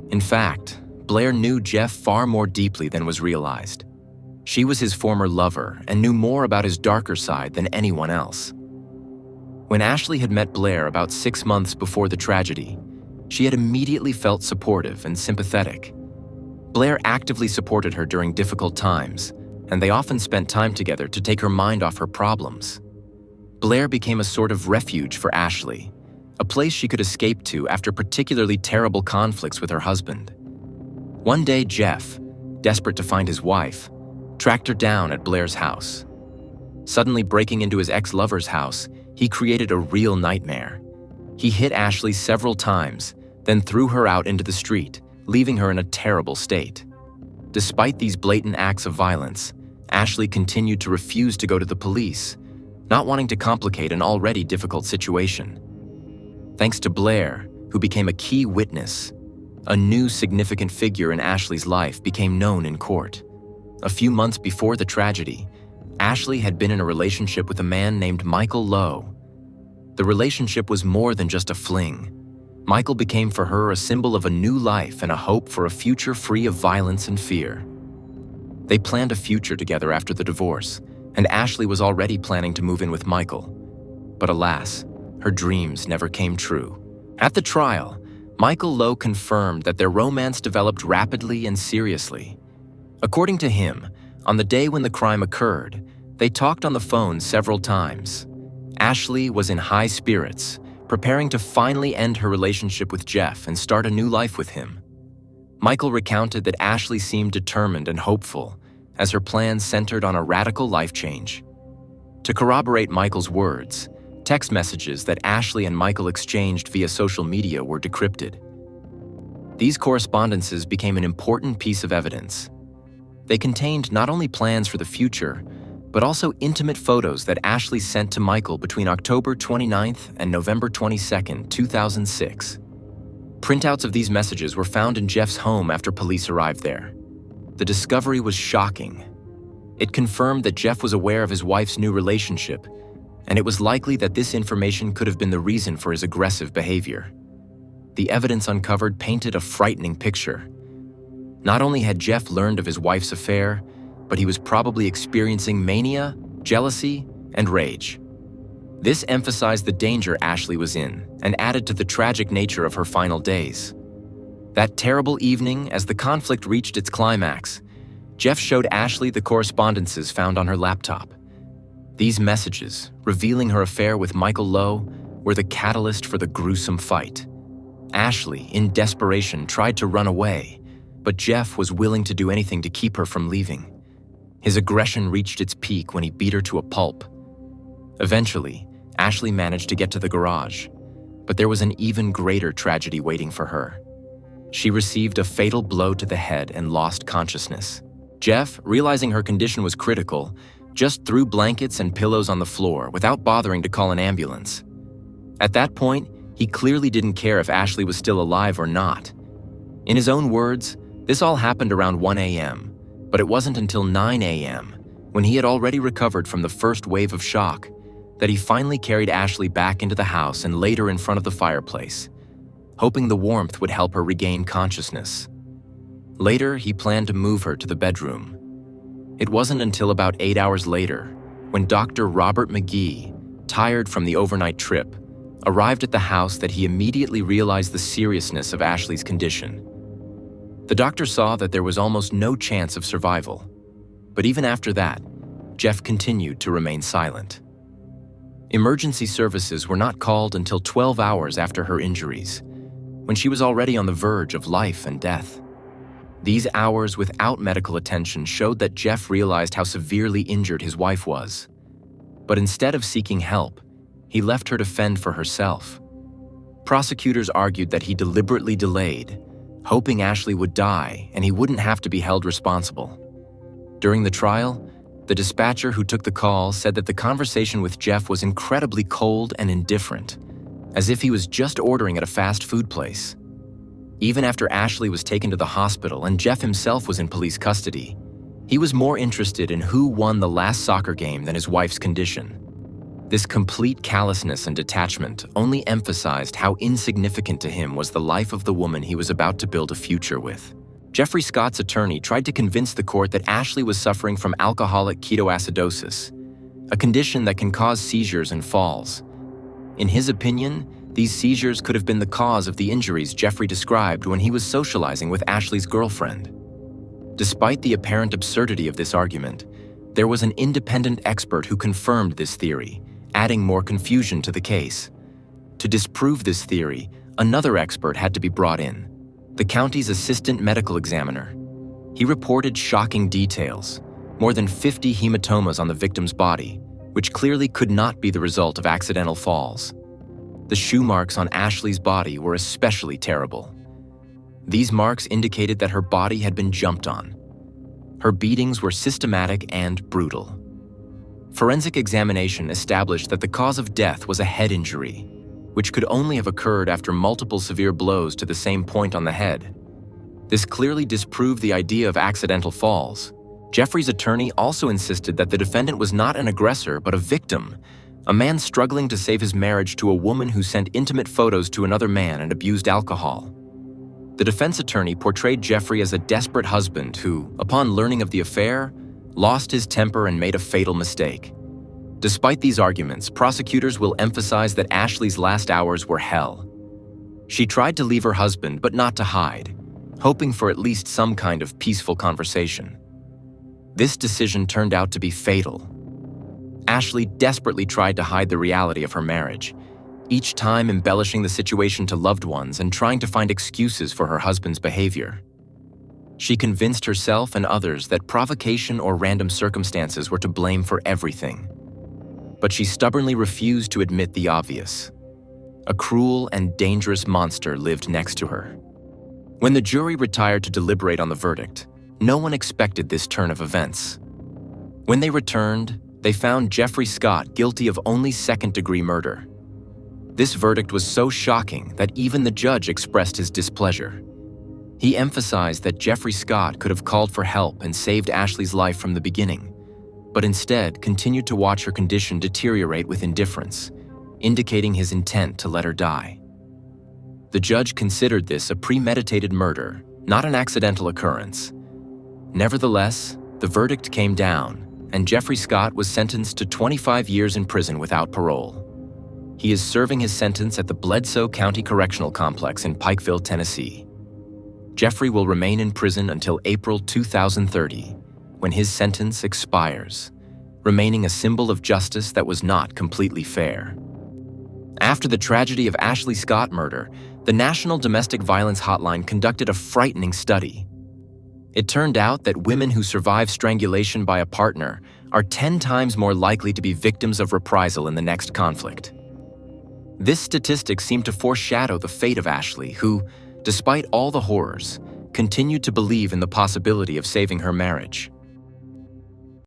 In fact, Blair knew Jeff far more deeply than was realized. She was his former lover and knew more about his darker side than anyone else. When Ashley had met Blair about 6 months before the tragedy, she had immediately felt supportive and sympathetic. Blair actively supported her during difficult times, and they often spent time together to take her mind off her problems. Blair became a sort of refuge for Ashley, a place she could escape to after particularly terrible conflicts with her husband. One day, Jeff, desperate to find his wife, tracked her down at Blair's house. Suddenly breaking into his ex-lover's house, he created a real nightmare. He hit Ashley several times, then threw her out into the street, leaving her in a terrible state. Despite these blatant acts of violence, Ashley continued to refuse to go to the police, not wanting to complicate an already difficult situation. Thanks to Blair, who became a key witness, a new significant figure in Ashley's life became known in court. A few months before the tragedy, Ashley had been in a relationship with a man named Michael Lowe. The relationship was more than just a fling. Michael became for her a symbol of a new life and a hope for a future free of violence and fear. They planned a future together after the divorce, and Ashley was already planning to move in with Michael. But alas, her dreams never came true. At the trial, Michael Lowe confirmed that their romance developed rapidly and seriously. According to him, On the day when the crime occurred, they talked on the phone several times. Ashley was in high spirits, preparing to finally end her relationship with Jeff and start a new life with him. Michael recounted that Ashley seemed determined and hopeful, as her plans centered on a radical life change. To corroborate Michael's words, text messages that Ashley and Michael exchanged via social media were decrypted. These correspondences became an important piece of evidence. They contained not only plans for the future, but also intimate photos that Ashley sent to Michael between October 29th and November 22nd, 2006. Printouts of these messages were found in Jeff's home after police arrived there. The discovery was shocking. It confirmed that Jeff was aware of his wife's new relationship, and it was likely that this information could have been the reason for his aggressive behavior. The evidence uncovered painted a frightening picture. Not only had Jeff learned of his wife's affair, but he was probably experiencing mania, jealousy, and rage. This emphasized the danger Ashley was in and added to the tragic nature of her final days. That terrible evening, as the conflict reached its climax, Jeff showed Ashley the correspondences found on her laptop. These messages, revealing her affair with Michael Lowe, were the catalyst for the gruesome fight. Ashley, in desperation, tried to run away, but Jeff was willing to do anything to keep her from leaving. His aggression reached its peak when he beat her to a pulp. Eventually, Ashley managed to get to the garage, but there was an even greater tragedy waiting for her. She received a fatal blow to the head and lost consciousness. Jeff, realizing her condition was critical, just threw blankets and pillows on the floor without bothering to call an ambulance. At that point, he clearly didn't care if Ashley was still alive or not. In his own words, this all happened around 1 a.m., but it wasn't until 9 a.m., when he had already recovered from the first wave of shock, that he finally carried Ashley back into the house and laid her in front of the fireplace, hoping the warmth would help her regain consciousness. Later, he planned to move her to the bedroom. It wasn't until about 8 hours later, when Dr. Robert McGee, tired from the overnight trip, arrived at the house that he immediately realized the seriousness of Ashley's condition. The doctor saw that there was almost no chance of survival. But even after that, Jeff continued to remain silent. Emergency services were not called until 12 hours after her injuries, when she was already on the verge of life and death. These hours without medical attention showed that Jeff realized how severely injured his wife was. But instead of seeking help, he left her to fend for herself. Prosecutors argued that he deliberately delayed, hoping Ashley would die and he wouldn't have to be held responsible. During the trial, the dispatcher who took the call said that the conversation with Jeff was incredibly cold and indifferent, as if he was just ordering at a fast food place. Even after Ashley was taken to the hospital and Jeff himself was in police custody, he was more interested in who won the last soccer game than his wife's condition. This complete callousness and detachment only emphasized how insignificant to him was the life of the woman he was about to build a future with. Jeffrey Scott's attorney tried to convince the court that Ashley was suffering from alcoholic ketoacidosis, a condition that can cause seizures and falls. In his opinion, these seizures could have been the cause of the injuries Jeffrey described when he was socializing with Ashley's girlfriend. Despite the apparent absurdity of this argument, there was an independent expert who confirmed this theory, adding more confusion to the case. To disprove this theory, another expert had to be brought in, the county's assistant medical examiner. He reported shocking details, more than 50 hematomas on the victim's body, which clearly could not be the result of accidental falls. The shoe marks on Ashley's body were especially terrible. These marks indicated that her body had been jumped on. Her beatings were systematic and brutal. Forensic examination established that the cause of death was a head injury, which could only have occurred after multiple severe blows to the same point on the head. This clearly disproved the idea of accidental falls. Jeffrey's attorney also insisted that the defendant was not an aggressor but a victim, a man struggling to save his marriage to a woman who sent intimate photos to another man and abused alcohol. The defense attorney portrayed Jeffrey as a desperate husband who, upon learning of the affair, lost his temper and made a fatal mistake. Despite these arguments, prosecutors will emphasize that Ashley's last hours were hell. She tried to leave her husband, but not to hide, hoping for at least some kind of peaceful conversation. This decision turned out to be fatal. Ashley desperately tried to hide the reality of her marriage, each time embellishing the situation to loved ones and trying to find excuses for her husband's behavior. She convinced herself and others that provocation or random circumstances were to blame for everything. But she stubbornly refused to admit the obvious. A cruel and dangerous monster lived next to her. When the jury retired to deliberate on the verdict, no one expected this turn of events. When they returned, they found Jeffrey Scott guilty of only second-degree murder. This verdict was so shocking that even the judge expressed his displeasure. He emphasized that Jeffrey Scott could have called for help and saved Ashley's life from the beginning, but instead continued to watch her condition deteriorate with indifference, indicating his intent to let her die. The judge considered this a premeditated murder, not an accidental occurrence. Nevertheless, the verdict came down, and Jeffrey Scott was sentenced to 25 years in prison without parole. He is serving his sentence at the Bledsoe County Correctional Complex in Pikeville, Tennessee. Jeffrey will remain in prison until April 2030, when his sentence expires, remaining a symbol of justice that was not completely fair. After the tragedy of Ashley Scott murder, the National Domestic Violence Hotline conducted a frightening study. It turned out that women who survive strangulation by a partner are 10 times more likely to be victims of reprisal in the next conflict. This statistic seemed to foreshadow the fate of Ashley, who, despite all the horrors, continued to believe in the possibility of saving her marriage.